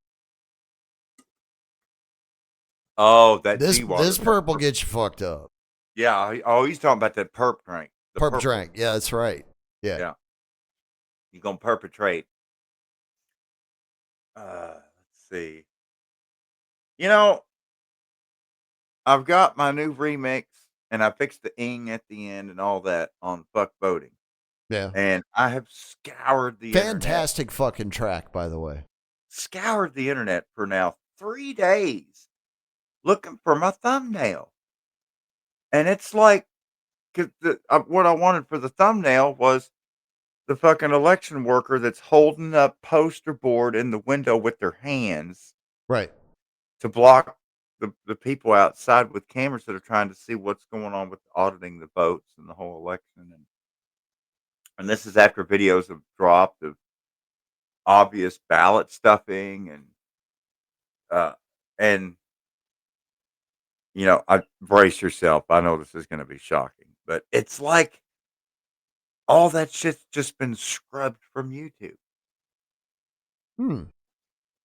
Oh, this purple gets you fucked up. Yeah. Oh, he's talking about that perp drink. Perp drink. Yeah, that's right. Yeah. You're gonna perpetrate. Let's see. I've got my new remix, and I fixed the ing at the end and all that on Fuck Voting. Yeah. And I have scoured the fantastic fucking track, by the way. Scoured the internet for now 3 days looking for my thumbnail. And it's like, cause what I wanted for the thumbnail was the fucking election worker that's holding up poster board in the window with their hands. Right. To block the people outside with cameras that are trying to see what's going on with auditing the votes and the whole election. And this is after videos have dropped of obvious ballot stuffing and I brace yourself. I know this is going to be shocking, but it's like all that shit's just been scrubbed from YouTube.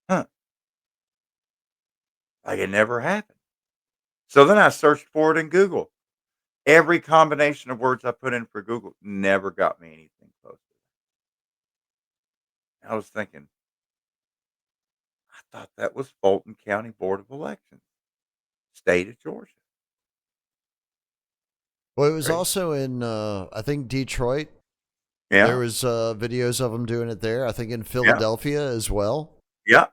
Huh. Like it never happened. So then I searched for it in Google. Every combination of words I put in for Google never got me anything close to that. I was thinking, I thought that was Fulton County Board of Elections, state of Georgia. Well, it was also in, I think, Detroit. Yeah. There was videos of them doing it there. I think in Philadelphia as well. Yeah.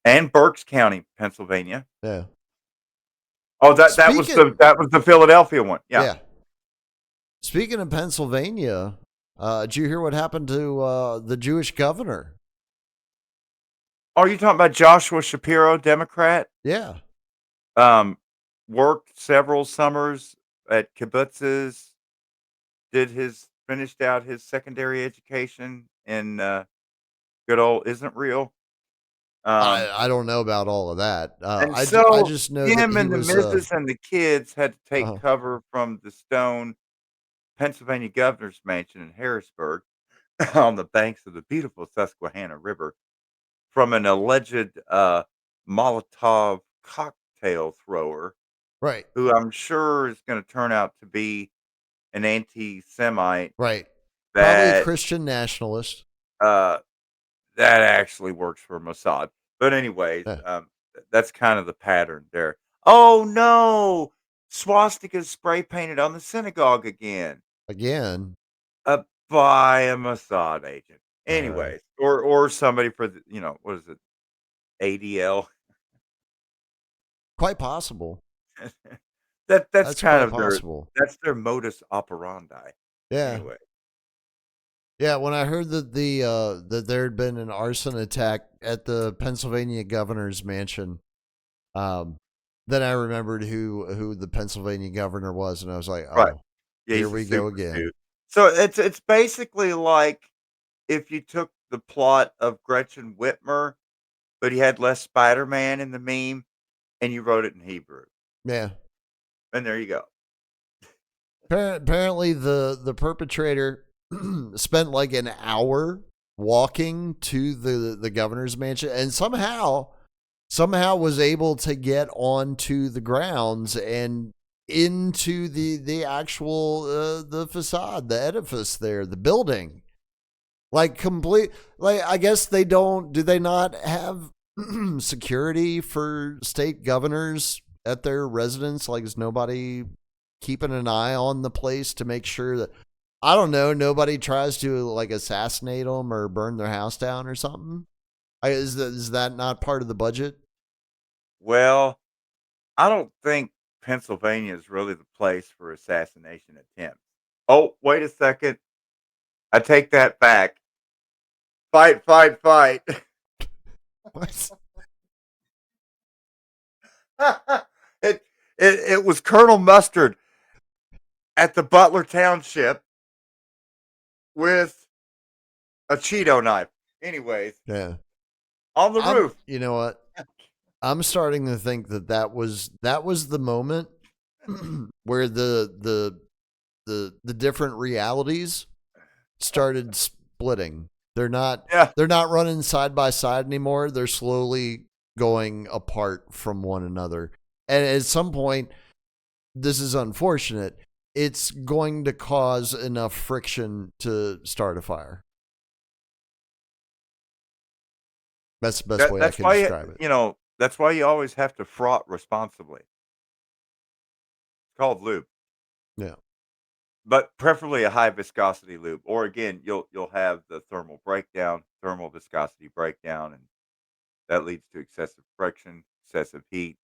And Berks County, Pennsylvania. Yeah. Oh, that was the Philadelphia one. Yeah. Speaking of Pennsylvania, did you hear what happened to the Jewish governor? Oh, you talking about Joshua Shapiro, Democrat? Yeah. Worked several summers at kibbutzes. Finished out his secondary education in good old Isn't Real. I don't know about all of that. I just know him that and the missus and the kids had to take cover from the stone Pennsylvania governor's mansion in Harrisburg on the banks of the beautiful Susquehanna River from an alleged Molotov cocktail thrower, right? Who I'm sure is going to turn out to be an anti-Semite, right? Probably a Christian nationalist. That actually works for Mossad. But anyways, that's kind of the pattern there. Oh no! Swastikas spray painted on the synagogue again. Again? By a Mossad agent. Anyways, or somebody for the, what is it? ADL? Quite possible. That's kind of possible. That's their modus operandi. Yeah. Anyway. Yeah, when I heard that that there had been an arson attack at the Pennsylvania governor's mansion, then I remembered who the Pennsylvania governor was, and I was like, "Oh, right. Yeah, here we go again." Cute. So it's basically like if you took the plot of Gretchen Whitmer, but he had less Spider-Man in the meme, and you wrote it in Hebrew. Yeah, and there you go. Apparently, the perpetrator spent like an hour walking to the governor's mansion and somehow was able to get onto the grounds and into the actual the facade, the edifice there, the building. Like I guess do they not have security for state governors at their residence? Like, is nobody keeping an eye on the place to make sure that, I don't know, nobody tries to like assassinate them or burn their house down or something? Is that not part of the budget? Well, I don't think Pennsylvania is really the place for assassination attempts. Oh, wait a second. I take that back. Fight, fight, fight. What? It was Colonel Mustard at the Butler Township with a Cheeto knife. Anyways, Yeah. on the roof. You know what? I'm starting to think that was the moment where the different realities started splitting. They're not running side by side anymore. They're slowly going apart from one another. And at some point, this is unfortunate, it's going to cause enough friction to start a fire. That's the best way I can describe it. You know, that's why you always have to froth responsibly. It's called lube. Yeah. But preferably a high viscosity lube. Or again, you'll have the thermal viscosity breakdown, and that leads to excessive friction, excessive heat.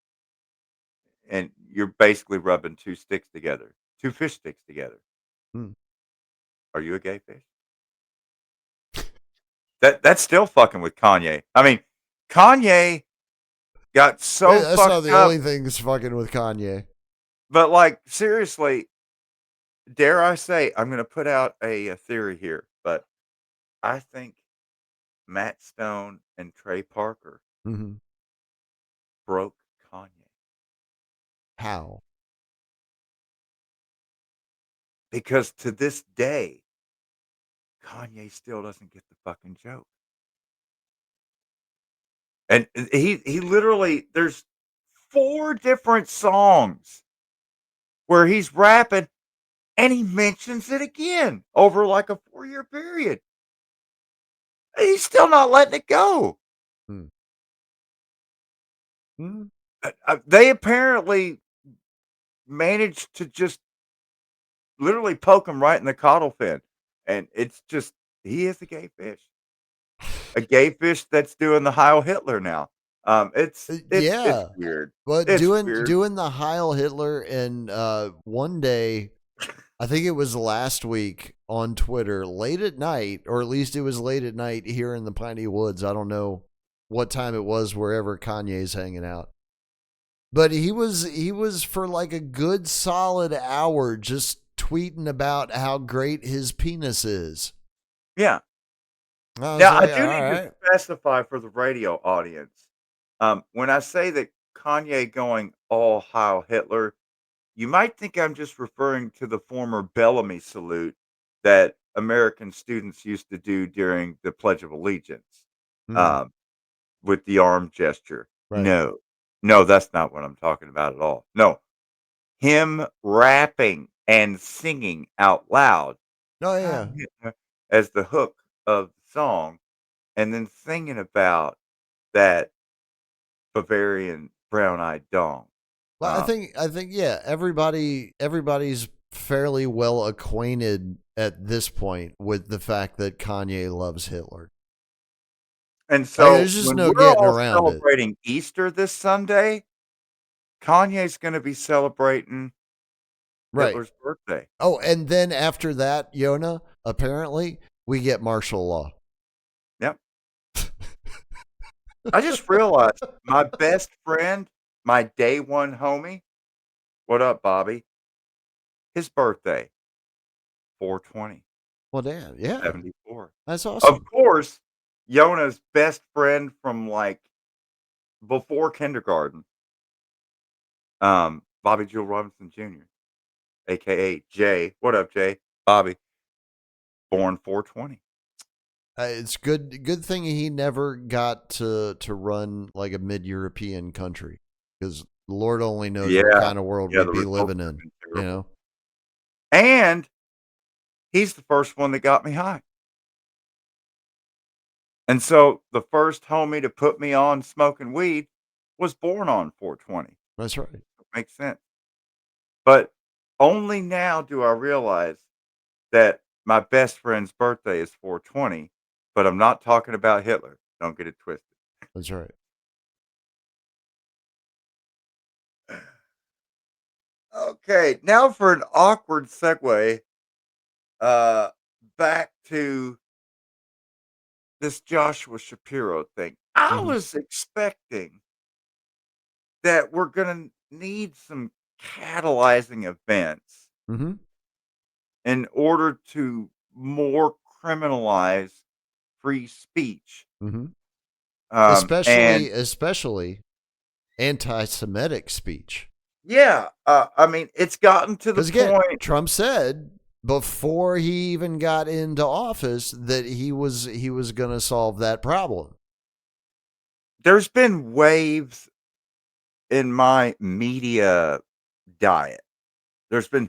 And you're basically rubbing two fish sticks together. Hmm. Are you a gay fish? That's still fucking with Kanye. I mean, Kanye got so That's fucked not the up. only thing that's fucking with Kanye. But like, seriously, dare I say, I'm going to put out a theory here, but I think Matt Stone and Trey Parker broke Kanye. How? Because to this day, Kanye still doesn't get the fucking joke. And he literally, there's 4 different songs where he's rapping and he mentions it again over like a 4-year period. He's still not letting it go. They apparently managed to just literally poke him right in the caudal fin. And it's just, he is a gay fish. A gay fish that's doing the Heil Hitler now. It's weird. But it's doing the Heil Hitler, and one day, I think it was last week on Twitter, late at night, or at least it was late at night here in the Piney Woods. I don't know what time it was wherever Kanye's hanging out. But he was for like a good solid hour just tweeting about how great his penis is. Yeah. Now, I do need to specify for the radio audience. When I say that Kanye going all Heil Hitler, you might think I'm just referring to the former Bellamy salute that American students used to do during the Pledge of Allegiance with the arm gesture. Right. No, that's not what I'm talking about at all. No, him rapping and singing out loud. Oh, yeah. As the hook of the song, and then singing about that Bavarian brown-eyed dong. Well, I think yeah, everybody's fairly well acquainted at this point with the fact that Kanye loves Hitler. And so there's just when no we're getting all around celebrating Easter this Sunday, Kanye's going to be celebrating Hitler's birthday. Oh, and then after that, Yona, apparently, we get martial law. Yep. I just realized my best friend, my day one homie, what up, Bobby? His birthday, 4/20. Well, damn, yeah. 74. That's awesome. Of course, Yona's best friend from like before kindergarten, Bobby Jewel Robinson Jr., a.k.a. Jay. What up, Jay? Bobby. Born 4/20. It's good thing he never got to run like a mid-European country, because Lord only knows what kind of world we'd be living in, you know? And he's the first one that got me high. And so the first homie to put me on smoking weed was born on 4/20. That's right. Makes sense. But only now do I realize that my best friend's birthday is 420, but I'm not talking about Hitler. Don't get it twisted. That's right. Okay, now for an awkward segue, back to this Joshua Shapiro thing. I was expecting that we're gonna need some catalyzing events Mm-hmm. in order to more criminalize free speech. Mm-hmm. And Especially anti-Semitic speech. yeah, I mean, it's gotten to the Because again, point. Trump said before he even got into office that he was going to solve that problem. There's been waves in my media diet. There's been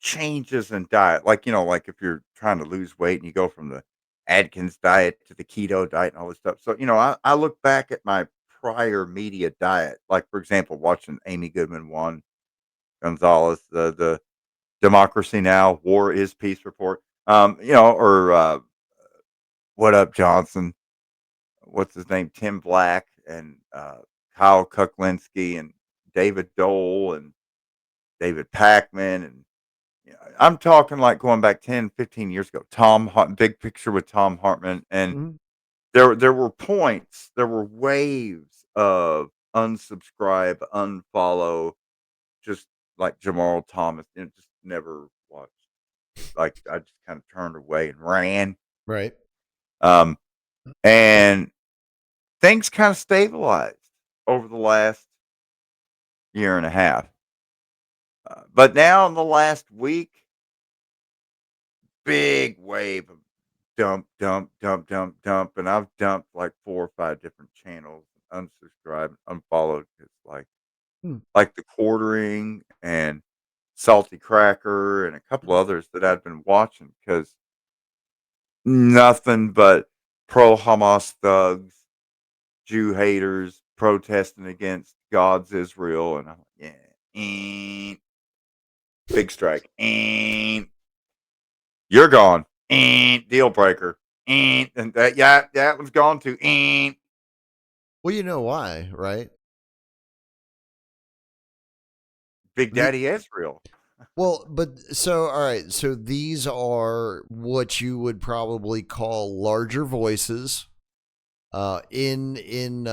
changes in diet. Like, like if you're trying to lose weight and you go from the Atkins diet to the keto diet and all this stuff. So, I look back at my prior media diet, like for example, watching Amy Goodman, Juan Gonzalez, the Democracy Now, War is Peace report, or What Up Johnson, what's his name, Tim Black, and Kyle Kuklinski, and David Dole, and David Packman, and I'm talking like going back 10, 15 years ago. Big Picture with Tom Hartman, and there were points, there were waves of unsubscribe, unfollow, just like Jamal Thomas, just never watched. Like I just kind of turned away and ran. Right. And things kind of stabilized over the last year and a half. But now in the last week, big wave of dump, and I've dumped like 4 or 5 different channels, unsubscribed, unfollowed. It's like the Quartering and Salty Cracker and a couple others that I'd been watching because nothing but pro-Hamas thugs, Jew haters protesting against God's Israel, and I'm like, yeah, big strike, you're gone, deal breaker, and that one's gone too. Well, you know why, right? Big Daddy Israel. Well, but so all right, so these are what you would probably call larger voices in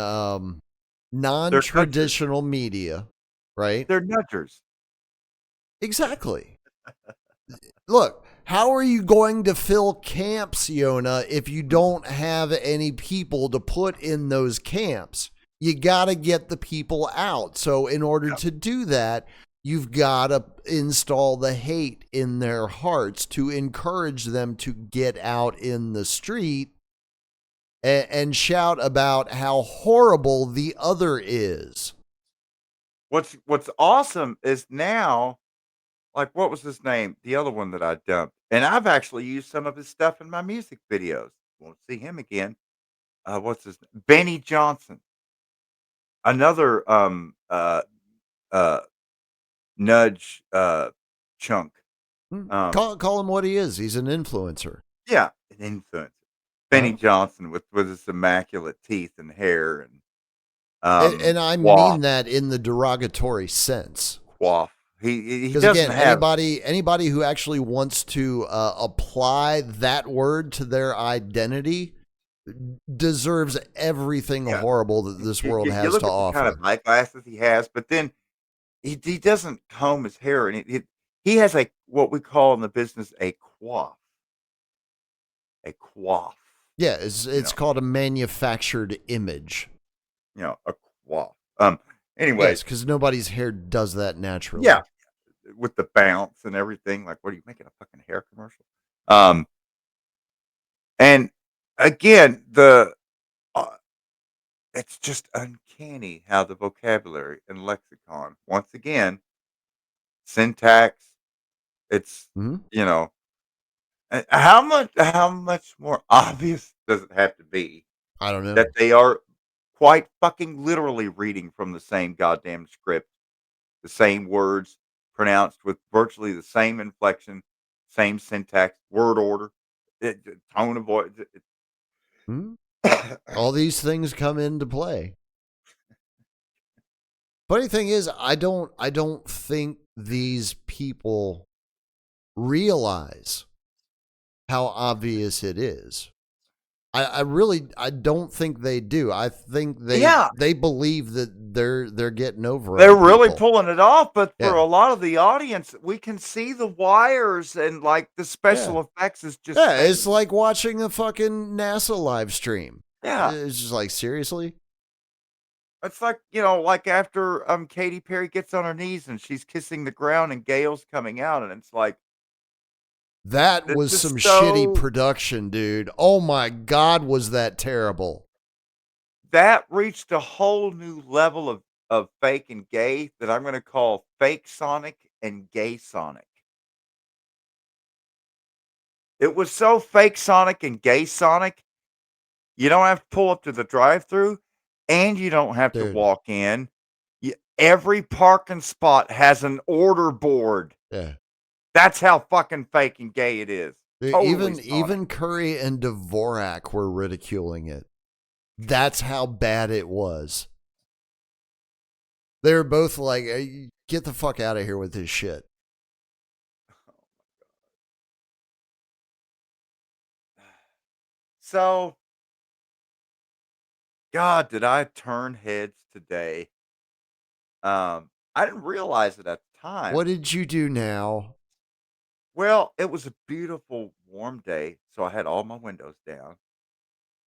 non-traditional media, right? They're nudgers. Exactly. Look, how are you going to fill camps, Yona, if you don't have any people to put in those camps? You got to get the people out. So in order to do that, you've got to install the hate in their hearts to encourage them to get out in the street and shout about how horrible the other is. What's awesome is now, like, what was his name? The other one that I dumped. And I've actually used some of his stuff in my music videos. Won't see him again. What's his name? Benny Johnson. Another nudge chunk. Call him what he is. He's an influencer. Yeah, an influencer. Benny Johnson with his immaculate teeth and hair and I mean that in the derogatory sense. Quaff. He because doesn't again, have anybody who actually wants to apply that word to their identity deserves everything horrible that this world has look to at offer. The kind of eyeglasses he has, but then he doesn't comb his hair, and he has what we call in the business a quaff. A quaff. Yeah, it's called a manufactured image. A quaff. Anyways, yes, because nobody's hair does that naturally. Yeah, with the bounce and everything. Like, what are you making, a fucking hair commercial? And again, it's just uncanny how the vocabulary and lexicon, once again, syntax. It's how much more obvious does it have to be? I don't know that they are quite fucking literally reading from the same goddamn script, the same words pronounced with virtually the same inflection, same syntax, word order, tone of voice. All these things come into play. Funny thing is, I don't think these people realize how obvious it is. I don't think they do. I think they believe that they're getting over. They're really pulling it off, but for a lot of the audience, we can see the wires and like the special effects is just it's like watching a fucking NASA live stream. Yeah, it's just like, seriously. It's like, like after Katy Perry gets on her knees and she's kissing the ground and Gail's coming out, and it's like, that was some shitty production, dude. Oh my God, was that terrible? That reached a whole new level of fake and gay that I'm going to call fake Sonic and gay Sonic. It was so fake Sonic and gay Sonic, you don't have to pull up to the drive-thru, and you don't have to walk in. Every parking spot has an order board. Yeah. That's how fucking fake and gay it is. Even Curry and Dvorak were ridiculing it. That's how bad it was. They were both like, hey, get the fuck out of here with this shit. So, God, did I turn heads today? I didn't realize it at the time. What did you do now? Well, it was a beautiful, warm day, so I had all my windows down,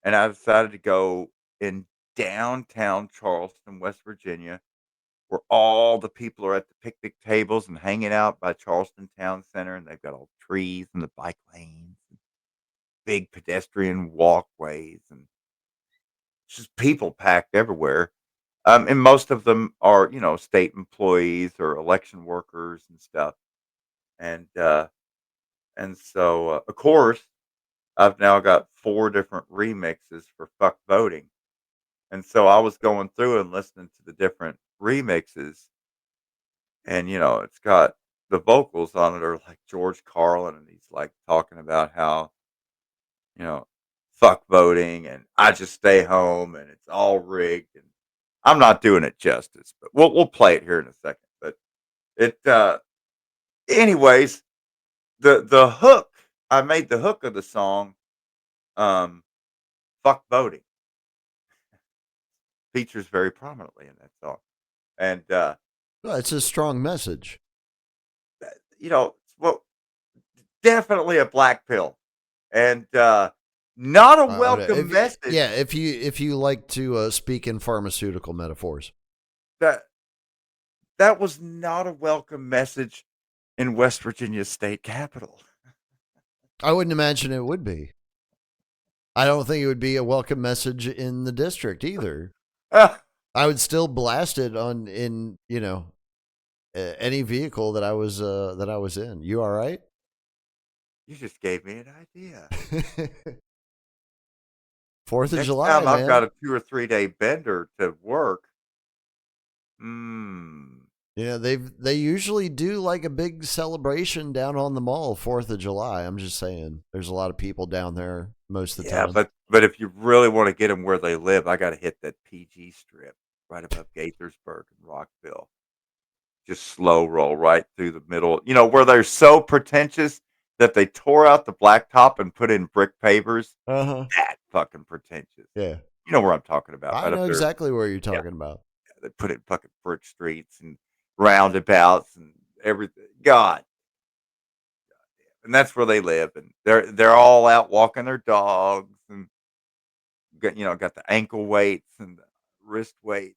and I decided to go in downtown Charleston, West Virginia, where all the people are at the picnic tables and hanging out by Charleston Town Center, and they've got all the trees and the bike lanes, and big pedestrian walkways, and just people packed everywhere. And most of them are, state employees or election workers and stuff. And so, of course, I've now got 4 different remixes for fuck voting. And so I was going through and listening to the different remixes, and it's got the vocals on it are like George Carlin, and he's like talking about how, fuck voting and I just stay home and it's all rigged, and I'm not doing it justice, but we'll play it here in a second. But it anyways, the hook, I made the hook of the song fuck voting. Features very prominently in that song. And well, it's a strong message. Well, definitely a black pill. And not a welcome message. Yeah, if you like to speak in pharmaceutical metaphors. That was not a welcome message in West Virginia state capitol. I wouldn't imagine it would be. I don't think it would be a welcome message in the district either. I would still blast it in any vehicle that I was in. You all right? You just gave me an idea. 4th of July, time man. I've got a 2 or 3 day bender to work. Yeah, they usually do like a big celebration down on the mall 4th of July. I'm just saying, there's a lot of people down there most of the time. Yeah, but if you really want to get them where they live, I got to hit that PG strip right above Gaithersburg and Rockville. Just slow roll right through the middle. Where they're so pretentious that they tore out the blacktop and put in brick pavers. That fucking pretentious. Yeah. You know where I'm talking about. I know exactly where you're talking about. Yeah, they put in fucking brick streets and roundabouts and everything. God. And that's where they live. And they're all out walking their dogs and got the ankle weights and the wrist weights.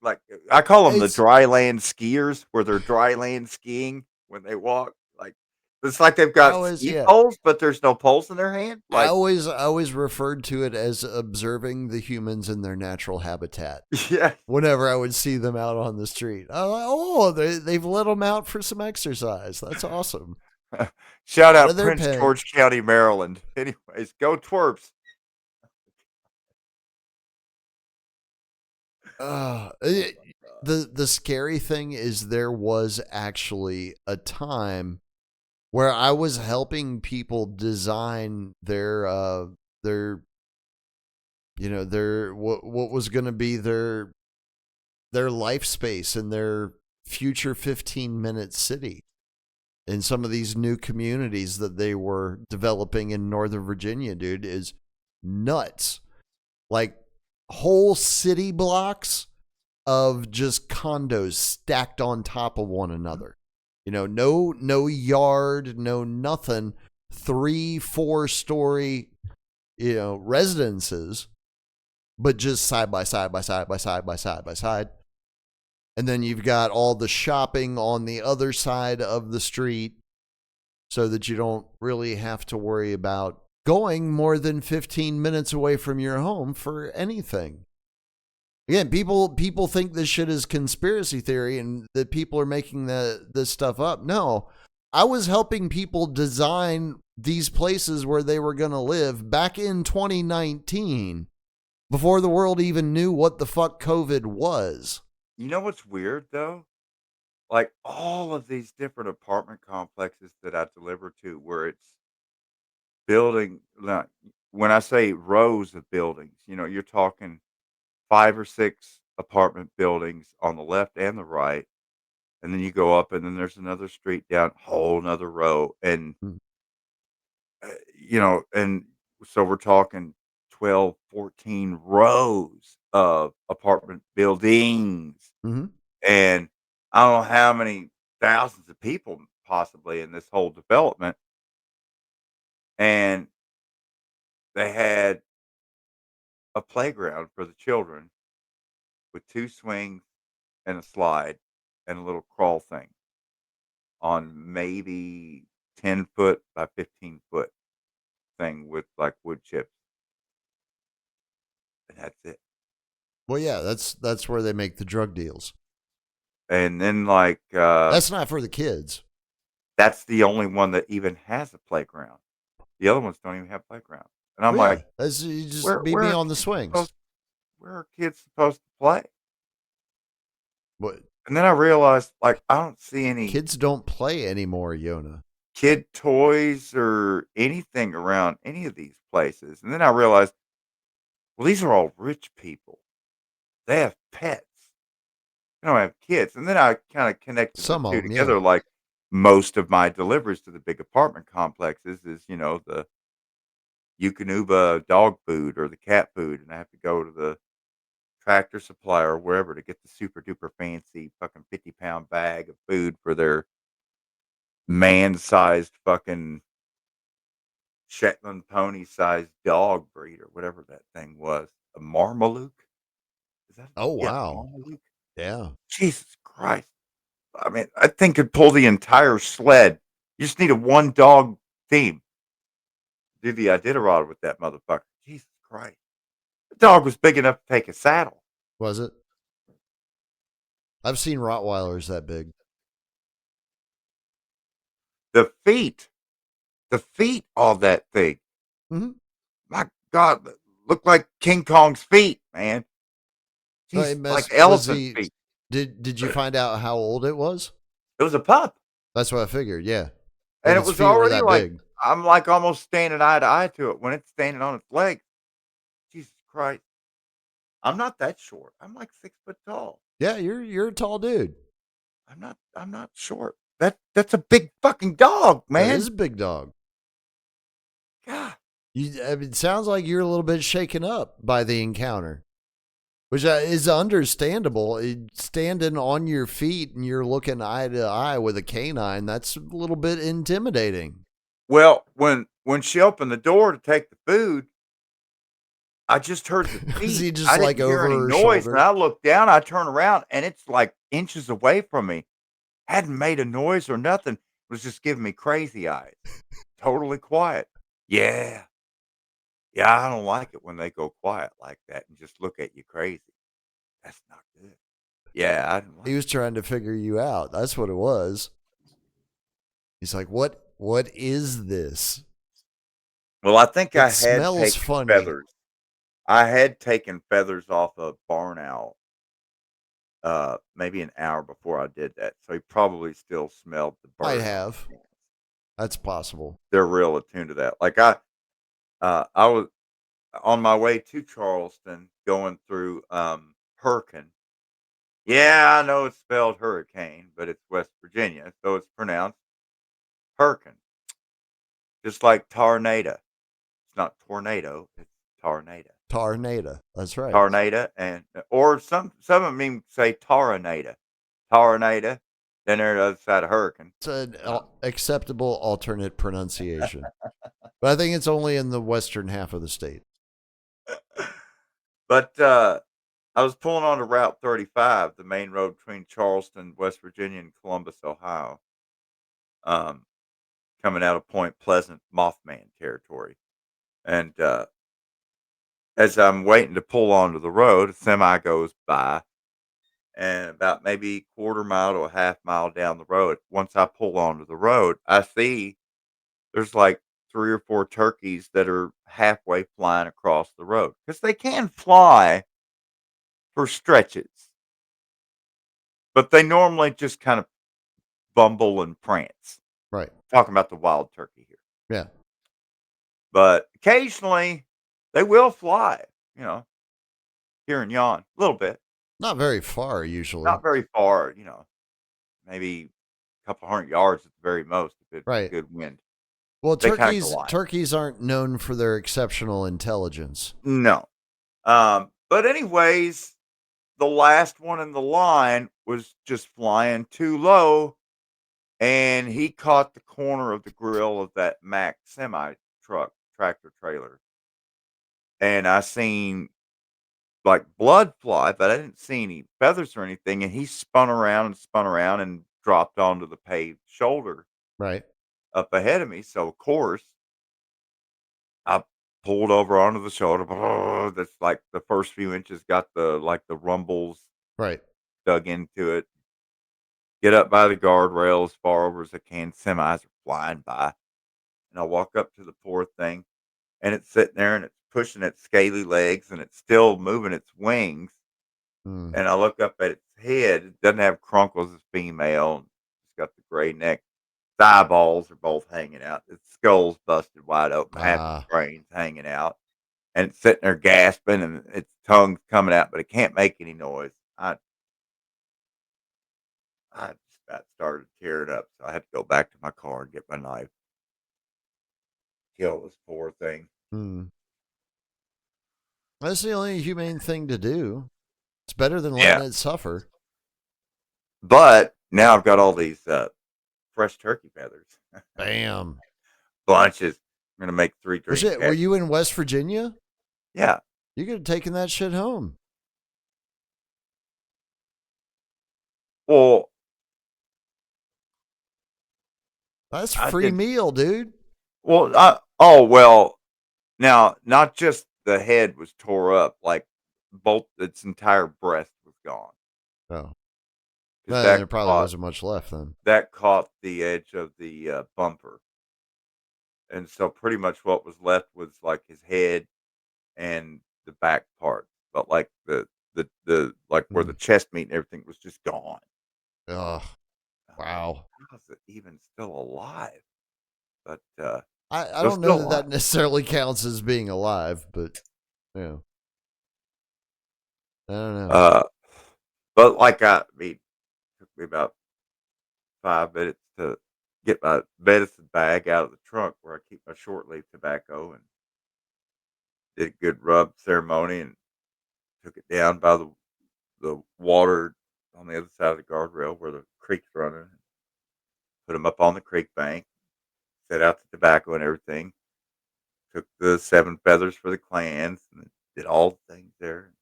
Like I call them the dry land skiers, where they're dry land skiing when they walk. Like it's like they've got ski poles, but there's no poles in their hand. Like, I always referred to it as observing the humans in their natural habitat. Yeah. Whenever I would see them out on the street, I'm like, oh, they've let them out for some exercise. That's awesome. Shout out Prince George County, Maryland. Anyways, go twerps. the scary thing is there was actually a time where I was helping people design their what was going to be their life space in their future 15-minute city in some of these new communities that they were developing in Northern Virginia, dude, is nuts. Like whole city blocks of just condos stacked on top of one another. No yard, no nothing. 3-4 story, residences, but just side by side by side by side by side by side. And then you've got all the shopping on the other side of the street so that you don't really have to worry about going more than 15 minutes away from your home for anything. Again, people think this shit is conspiracy theory and that people are making this stuff up. No, I was helping people design these places where they were going to live back in 2019 before the world even knew what the fuck COVID was. You know what's weird though? Like all of these different apartment complexes that I deliver to, where it's building. Like, when I say rows of buildings, you're talking 5 or 6 apartment buildings on the left and the right, and then you go up, and then there's another street down, whole another row, and and so we're talking 12, 14 rows of apartment buildings. Mm-hmm. And I don't know how many thousands of people possibly in this whole development. And they had a playground for the children with 2 swings and a slide and a little crawl thing on maybe 10-foot by 15-foot thing with like wood chips. And that's it. Well, yeah, that's where they make the drug deals. And then like that's not for the kids. That's the only one that even has a playground. The other ones don't even have playgrounds. And I'm like, you just beat me on the swings. Where are kids supposed to play? What? And then I realized, like, I don't see any kids don't play anymore, Yona. Kid toys or anything around any of these places. And then I realized, well, these are all rich people. They have pets. They don't have kids. And then I kind of connected the two together. Yeah. Like most of my deliveries to the big apartment complexes is, the Eukanuba dog food or the cat food. And I have to go to the Tractor Supply or wherever to get the super duper fancy fucking 50-pound bag of food for their man-sized fucking Shetland pony-sized dog breed or whatever that thing was. A Marmaluke? Is that? Oh, wow. Marmaluke? Yeah. Jesus Christ. I mean, I think could pull the entire sled. You just need a one dog theme. Do the Iditarod with that motherfucker. Jesus Christ. The dog was big enough to take a saddle. Was it? I've seen Rottweilers that big. The feet on that thing. Mm-hmm. My God, look like King Kong's feet, man. Like elephant feet. Did you find out how old it was? It was a pup. That's what I figured. Yeah, and it was already like big. I'm like almost standing eye to eye to it when it's standing on its legs. Jesus Christ, I'm not that short. I'm like 6 foot tall. Yeah, you're a tall dude. I'm not short. That's a big fucking dog, man. It is a big dog. God, it sounds like you're a little bit shaken up by the encounter, which is understandable. Standing on your feet and you're looking eye to eye with a canine, that's a little bit intimidating. Well, when she opened the door to take the food, I just heard the feet. Just I didn't like hear over any her noise, shoulder. and I looked down. I turn around, and it's like inches away from me. Hadn't made a noise or nothing. Was just giving me crazy eyes. Totally quiet. Yeah. I don't like it when they go quiet like that and just look at you crazy. That's not good. Yeah, I didn't like He was trying to figure you out. That's what it was. He's like, what is this? Well, I think I had smells taken funny. feathers. I had taken feathers off a barn owl maybe an hour before I did that. So he probably still smelled the burn. Might have. That's possible. They're real attuned to that. Like I was on my way to Charleston going through Hurricane. Yeah, I know it's spelled hurricane, but it's West Virginia, so it's pronounced Hurricane. Just like tornado. It's not tornado, it's tornado. Tornado. That's right. Tornado, and or some of them even say tornado. Tornado. Then they're the other side of hurricane. It's an acceptable alternate pronunciation. But I think it's only in the western half of the state. But I was pulling onto Route 35, the main road between Charleston, West Virginia, and Columbus, Ohio. Coming out of Point Pleasant, Mothman territory. And as I'm waiting to pull onto the road, a semi goes by. And about maybe quarter mile to a half mile down the road, once I pull onto the road, I see there's like 3 or 4 turkeys that are halfway flying across the road because they can fly for stretches, but they normally just kind of bumble and prance. Right. Talking about the wild turkey here. Yeah. But occasionally they will fly, here and yon a little bit. Not very far, usually. Not very far, maybe a couple 100 yards at the very most if it's right. good wind. Well, turkeys aren't known for their exceptional intelligence. No. But anyways, the last one in the line was just flying too low, and he caught the corner of the grill of that Mack semi truck, tractor trailer. And I seen like blood fly, but I didn't see any feathers or anything. And he spun around and dropped onto the paved shoulder. Right. Up ahead of me. So of course I pulled over onto the shoulder. That's like the first few inches got the rumbles right dug into it. Get up by the guardrail as far over as I can. Semis are flying by. And I walk up to the poor thing, and it's sitting there and it's pushing its scaly legs and it's still moving its wings. And I look up at its head. It doesn't have crunkles as female. It's got the gray neck. Its eyeballs are both hanging out. Its skull's busted wide open. Half its brain's hanging out. And it's sitting there gasping and its tongue's coming out, but it can't make any noise. I just about started tearing up. So I had to go back to my car and get my knife. Kill this poor thing. That's the only humane thing to do. It's better than letting it suffer. But now I've got all these fresh turkey feathers. Bam. Bunches. I'm going to make 3 turkey feathers. Were you in West Virginia? Yeah. You could have taken that shit home. Well, that's free meal, dude. Well, now, not just the head was tore up, like both its entire breast was gone. Oh. There probably wasn't much left then. That caught the edge of the bumper. And so pretty much what was left was like his head and the back part. But like the where the chest meat and everything was just gone. Oh, wow. How is it even still alive? But I don't know that necessarily counts as being alive, but yeah. I don't know. But it took me about 5 minutes to get my medicine bag out of the trunk where I keep my short leaf tobacco, and did a good rub ceremony and took it down by the water on the other side of the guardrail where the creek's running. Put them up on the creek bank, set out the tobacco and everything. Took the 7 feathers for the clans and did all the things there.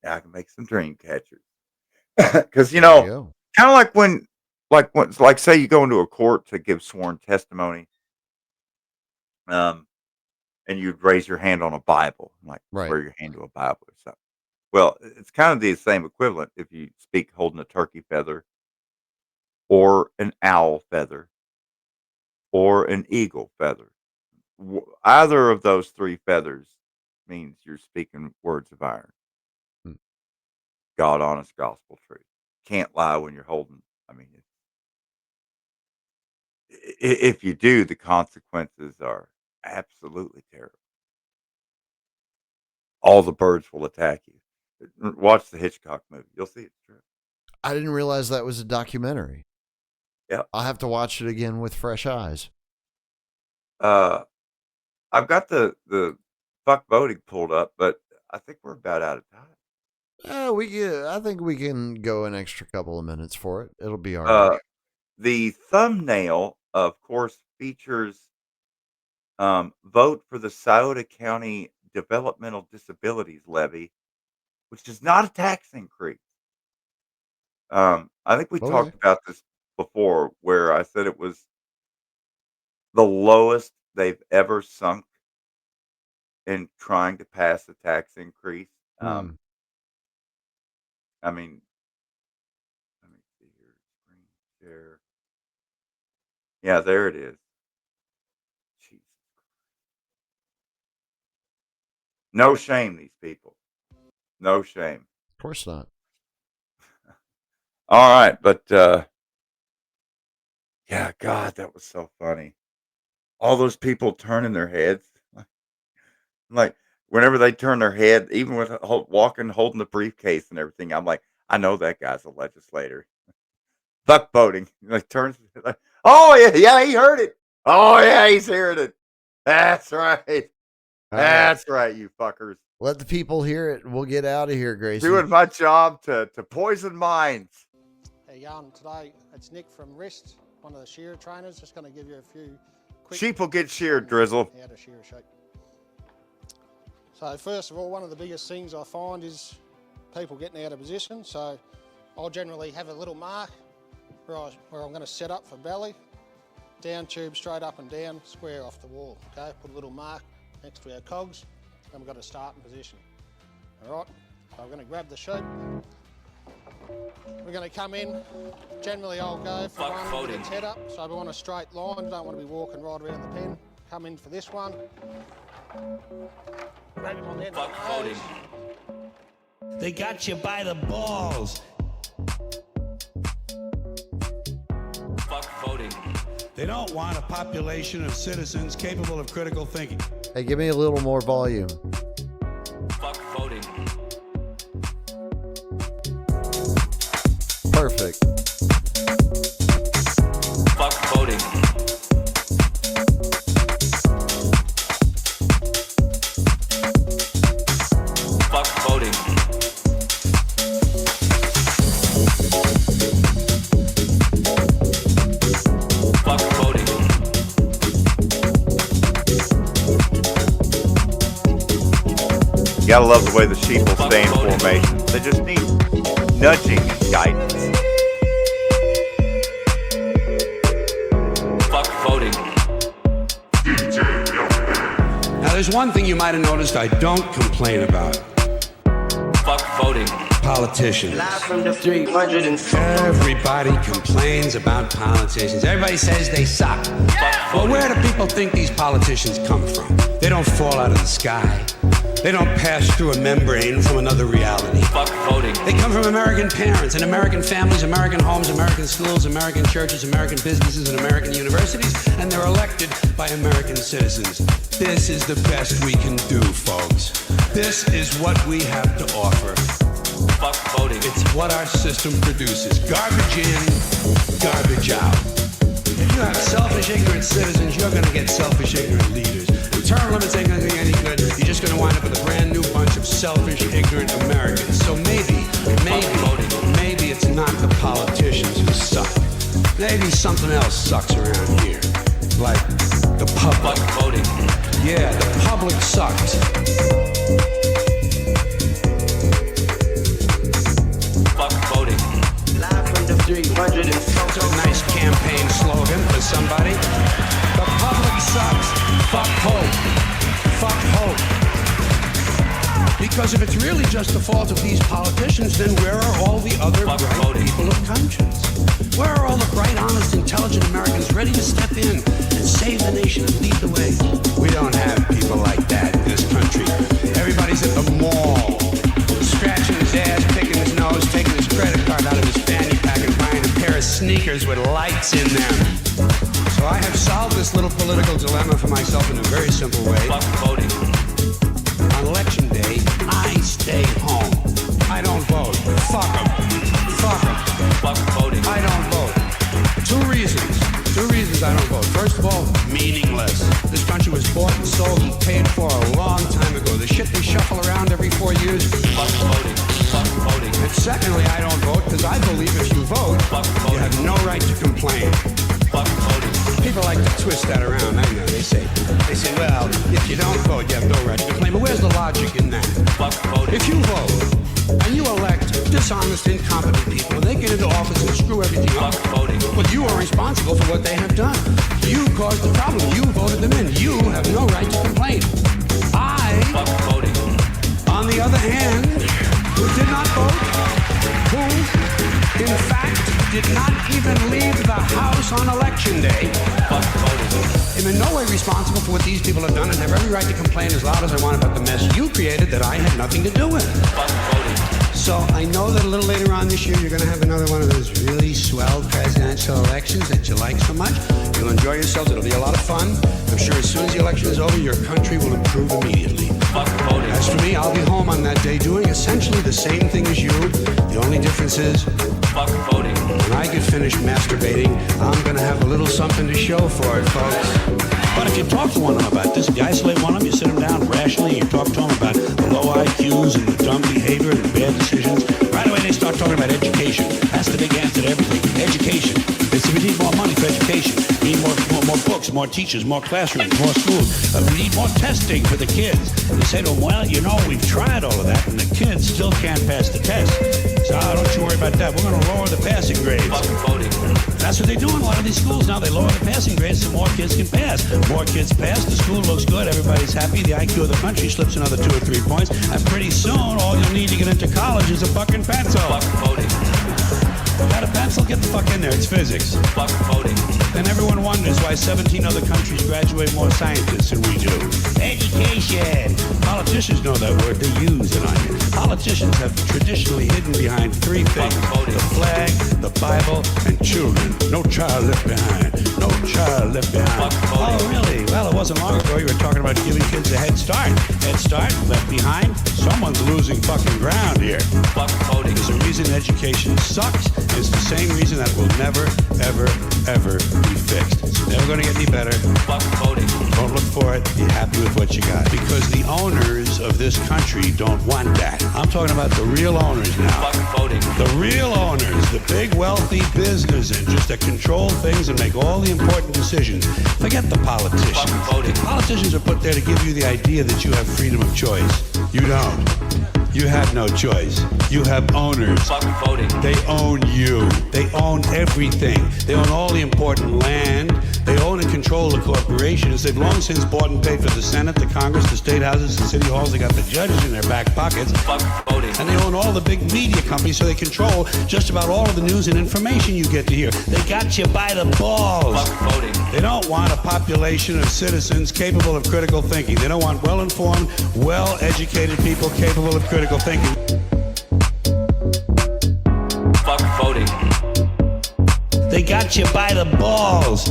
Now I can make some dream catchers. Because kind of like say you go into a court to give sworn testimony, and you'd raise your hand on a Bible, swear your hand to a Bible or something. Well, it's kind of the same equivalent if you speak holding a turkey feather, or an owl feather, or an eagle feather. Either of those 3 feathers means you're speaking words of iron. God honest gospel truth. Can't lie when you're holding. I mean, if you do, the consequences are absolutely terrible. All the birds will attack you. Watch the Hitchcock movie. You'll see it's true. I didn't realize that was a documentary. Yeah. I'll have to watch it again with fresh eyes. I've got the fuck voting pulled up, but I think we're about out of time. I think we can go an extra couple of minutes for it. It'll be all right. The thumbnail, of course, features vote for the Sautéed County Developmental Disabilities Levy, which is not a tax increase. I think we talked about this before, where I said it was the lowest they've ever sunk in trying to pass a tax increase. I mean, let me see here. Screen share. Yeah, there it is. Jesus. No shame, these people. No shame. Of course not. All right, but yeah, God, that was so funny. All those people turning their heads, like whenever they turn their head, even with walking, holding the briefcase and everything, I'm like, I know that guy's a legislator. Fuck voting. Like turns, like, oh yeah, he heard it. Oh yeah, he's hearing it. That's right. That's right, you fuckers. Let the people hear it. We'll get out of here, Gracie. Doing my job to poison minds. Hey, Jan, today it's Nick from Rest, one of the shearer trainers. Just going to give you a few quick... Sheep will get sheared, Drizzle. How to shear a sheep. So first of all, one of the biggest things I find is people getting out of position. So I'll generally have a little mark where I'm going to set up for belly, down tube, straight up and down, square off the wall. Okay, put a little mark next to our cogs, and we've got to start in position. All right, so I'm going to grab the sheep. We're going to come in. Generally, I'll go for one with its head up. So we want a straight line. Don't want to be walking right around the pen. Come in for this one. Grab him on the end of the nose. They got you by the balls. Fuck voting. They don't want a population of citizens capable of critical thinking. Hey, give me a little more volume. Fuck voting. Perfect. Fuck voting. Fuck voting. Fuck voting. You gotta love the way the sheep will stay in formation. They just need nudging and guidance. Fuck voting. Now, there's one thing you might have noticed I don't complain about. Fuck voting. Politicians. Everybody complains about politicians. Everybody says they suck. Well, where do people think these politicians come from? They don't fall out of the sky. They don't pass through a membrane from another reality. Fuck voting. They come from American parents and American families, American homes, American schools, American churches, American businesses, and American universities, and they're elected by American citizens. This is the best we can do, folks. This is what we have to offer. Fuck voting. It's what our system produces. Garbage in, garbage out. If you have selfish, ignorant citizens, you're going to get selfish, ignorant leaders. And term limits ain't going to do any good. You're just going to wind up with a brand new bunch of selfish, ignorant Americans. So maybe it's not the politicians who suck. Maybe something else sucks around here. Like the public. Fuck voting. Yeah, the public sucks. Fuck voting. Live from the 300 and a nice campaign slogan for somebody. The public sucks. Fuck hope. Fuck hope. Because if it's really just the fault of these politicians, then where are all the other bright people of conscience? Where are all the bright, honest, intelligent Americans ready to step in and save the nation and lead the way? We don't have people like that in this country. Everybody's at the mall, scratching his ass, picking his nose, speakers with lights in them. So I have solved this little political dilemma for myself in a very simple way. Fuck voting. On election day, I stay home. I don't vote. Fuck them. Fuck them. Fuck voting. I don't vote. Two reasons I don't vote. First of all, meaningless. This country was bought and sold and paid for a long time ago. The shit they shuffle around every 4 years. Fuck voting. Fuck voting. And secondly, I don't vote because I believe if you vote, you have no right to complain. Fuck voting. People like to twist that around. I know. They say, well, if you don't vote, you have no right to complain. But where's the logic in that? Fuck voting. If you vote and you elect dishonest, incompetent people, and they get into office and screw everything up, but you are responsible for what they have done. You caused the problem. You voted them in. You have no right to complain. Fuck voting. On the other hand, who did not vote, who, in fact, did not even leave the house on election day, Fuck voting. am in no way responsible for what these people have done and have every right to complain as loud as I want about the mess you created that I had nothing to do with. Fuck voting. So I know that a little later on this year, you're going to have another one of those really swell presidential elections that you like so much. You'll enjoy yourselves. It'll be a lot of fun. I'm sure as soon as the election is over, your country will improve immediately. Fuck voting. As for me, I'll be home on that day doing essentially the same thing as you. The only difference is, Fuck voting. when I get finished masturbating, I'm going to have a little something to show for it, folks. But if you talk to one of them about this, if you isolate one of them, you sit them down rationally, you talk to them about the low IQs and the dumb behavior and the bad decisions, right away they start talking about education. That's the big answer to everything. Education. They say we need more money for education. We need more books, more teachers, more classrooms, more schools. We need more testing for the kids. They say to them, well, you know, we've tried all of that, and the kids still can't pass the test. So don't you worry about that. We're going to lower the passing grades. Fuck voting. That's what they do in a lot of these schools now. They lower the passing grades so more kids can pass. More kids pass, the school looks good, everybody's happy, the IQ of the country slips another 2 or 3 points, and pretty soon all you'll need to get into college is a fucking pencil. Fuck voting. Got a pencil? Get the fuck in there. It's physics. Fuck voting. Then everyone wonders why 17 other countries graduate more scientists than we do. Education. Politicians know that word. They use it on you. Politicians have traditionally hidden behind 3 things. The flag, the Bible, and children. No child left behind. No child left behind. Oh, really? Well, it wasn't long ago you were talking about giving kids a head start. Head start, left behind. Someone's losing fucking ground here. Fuck voting. There's a reason education sucks. It's the same reason that will never, ever, ever be fixed. It's never going to get any better. Fuck voting. Don't look for it. Be happy with what you got. Because the owners of this country don't want that. I'm talking about the real owners now. Fuck voting. The real owners, the big wealthy business interests that control things and make all the important decisions. Forget the politicians. Fuck voting. Politicians are put there to give you the idea that you have freedom of choice. You don't. You have no choice. You have owners. Fuck voting. They own you. They own everything. They own all the important land. They own and control the corporations. They've long since bought and paid for the Senate, the Congress, the state houses, the city halls. They got the judges in their back pockets. Fuck voting. And they own all the big media companies, so they control just about all of the news and information you get to hear. They got you by the balls. Fuck voting. They don't want a population of citizens capable of critical thinking. They don't want well-informed, well-educated people capable of critical thinking. Fuck voting. They got you by the balls.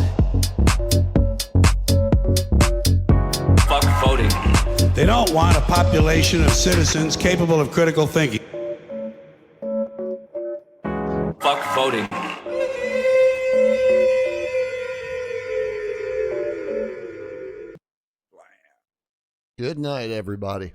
Fuck voting. They don't want a population of citizens capable of critical thinking. Fuck voting. Good night, everybody.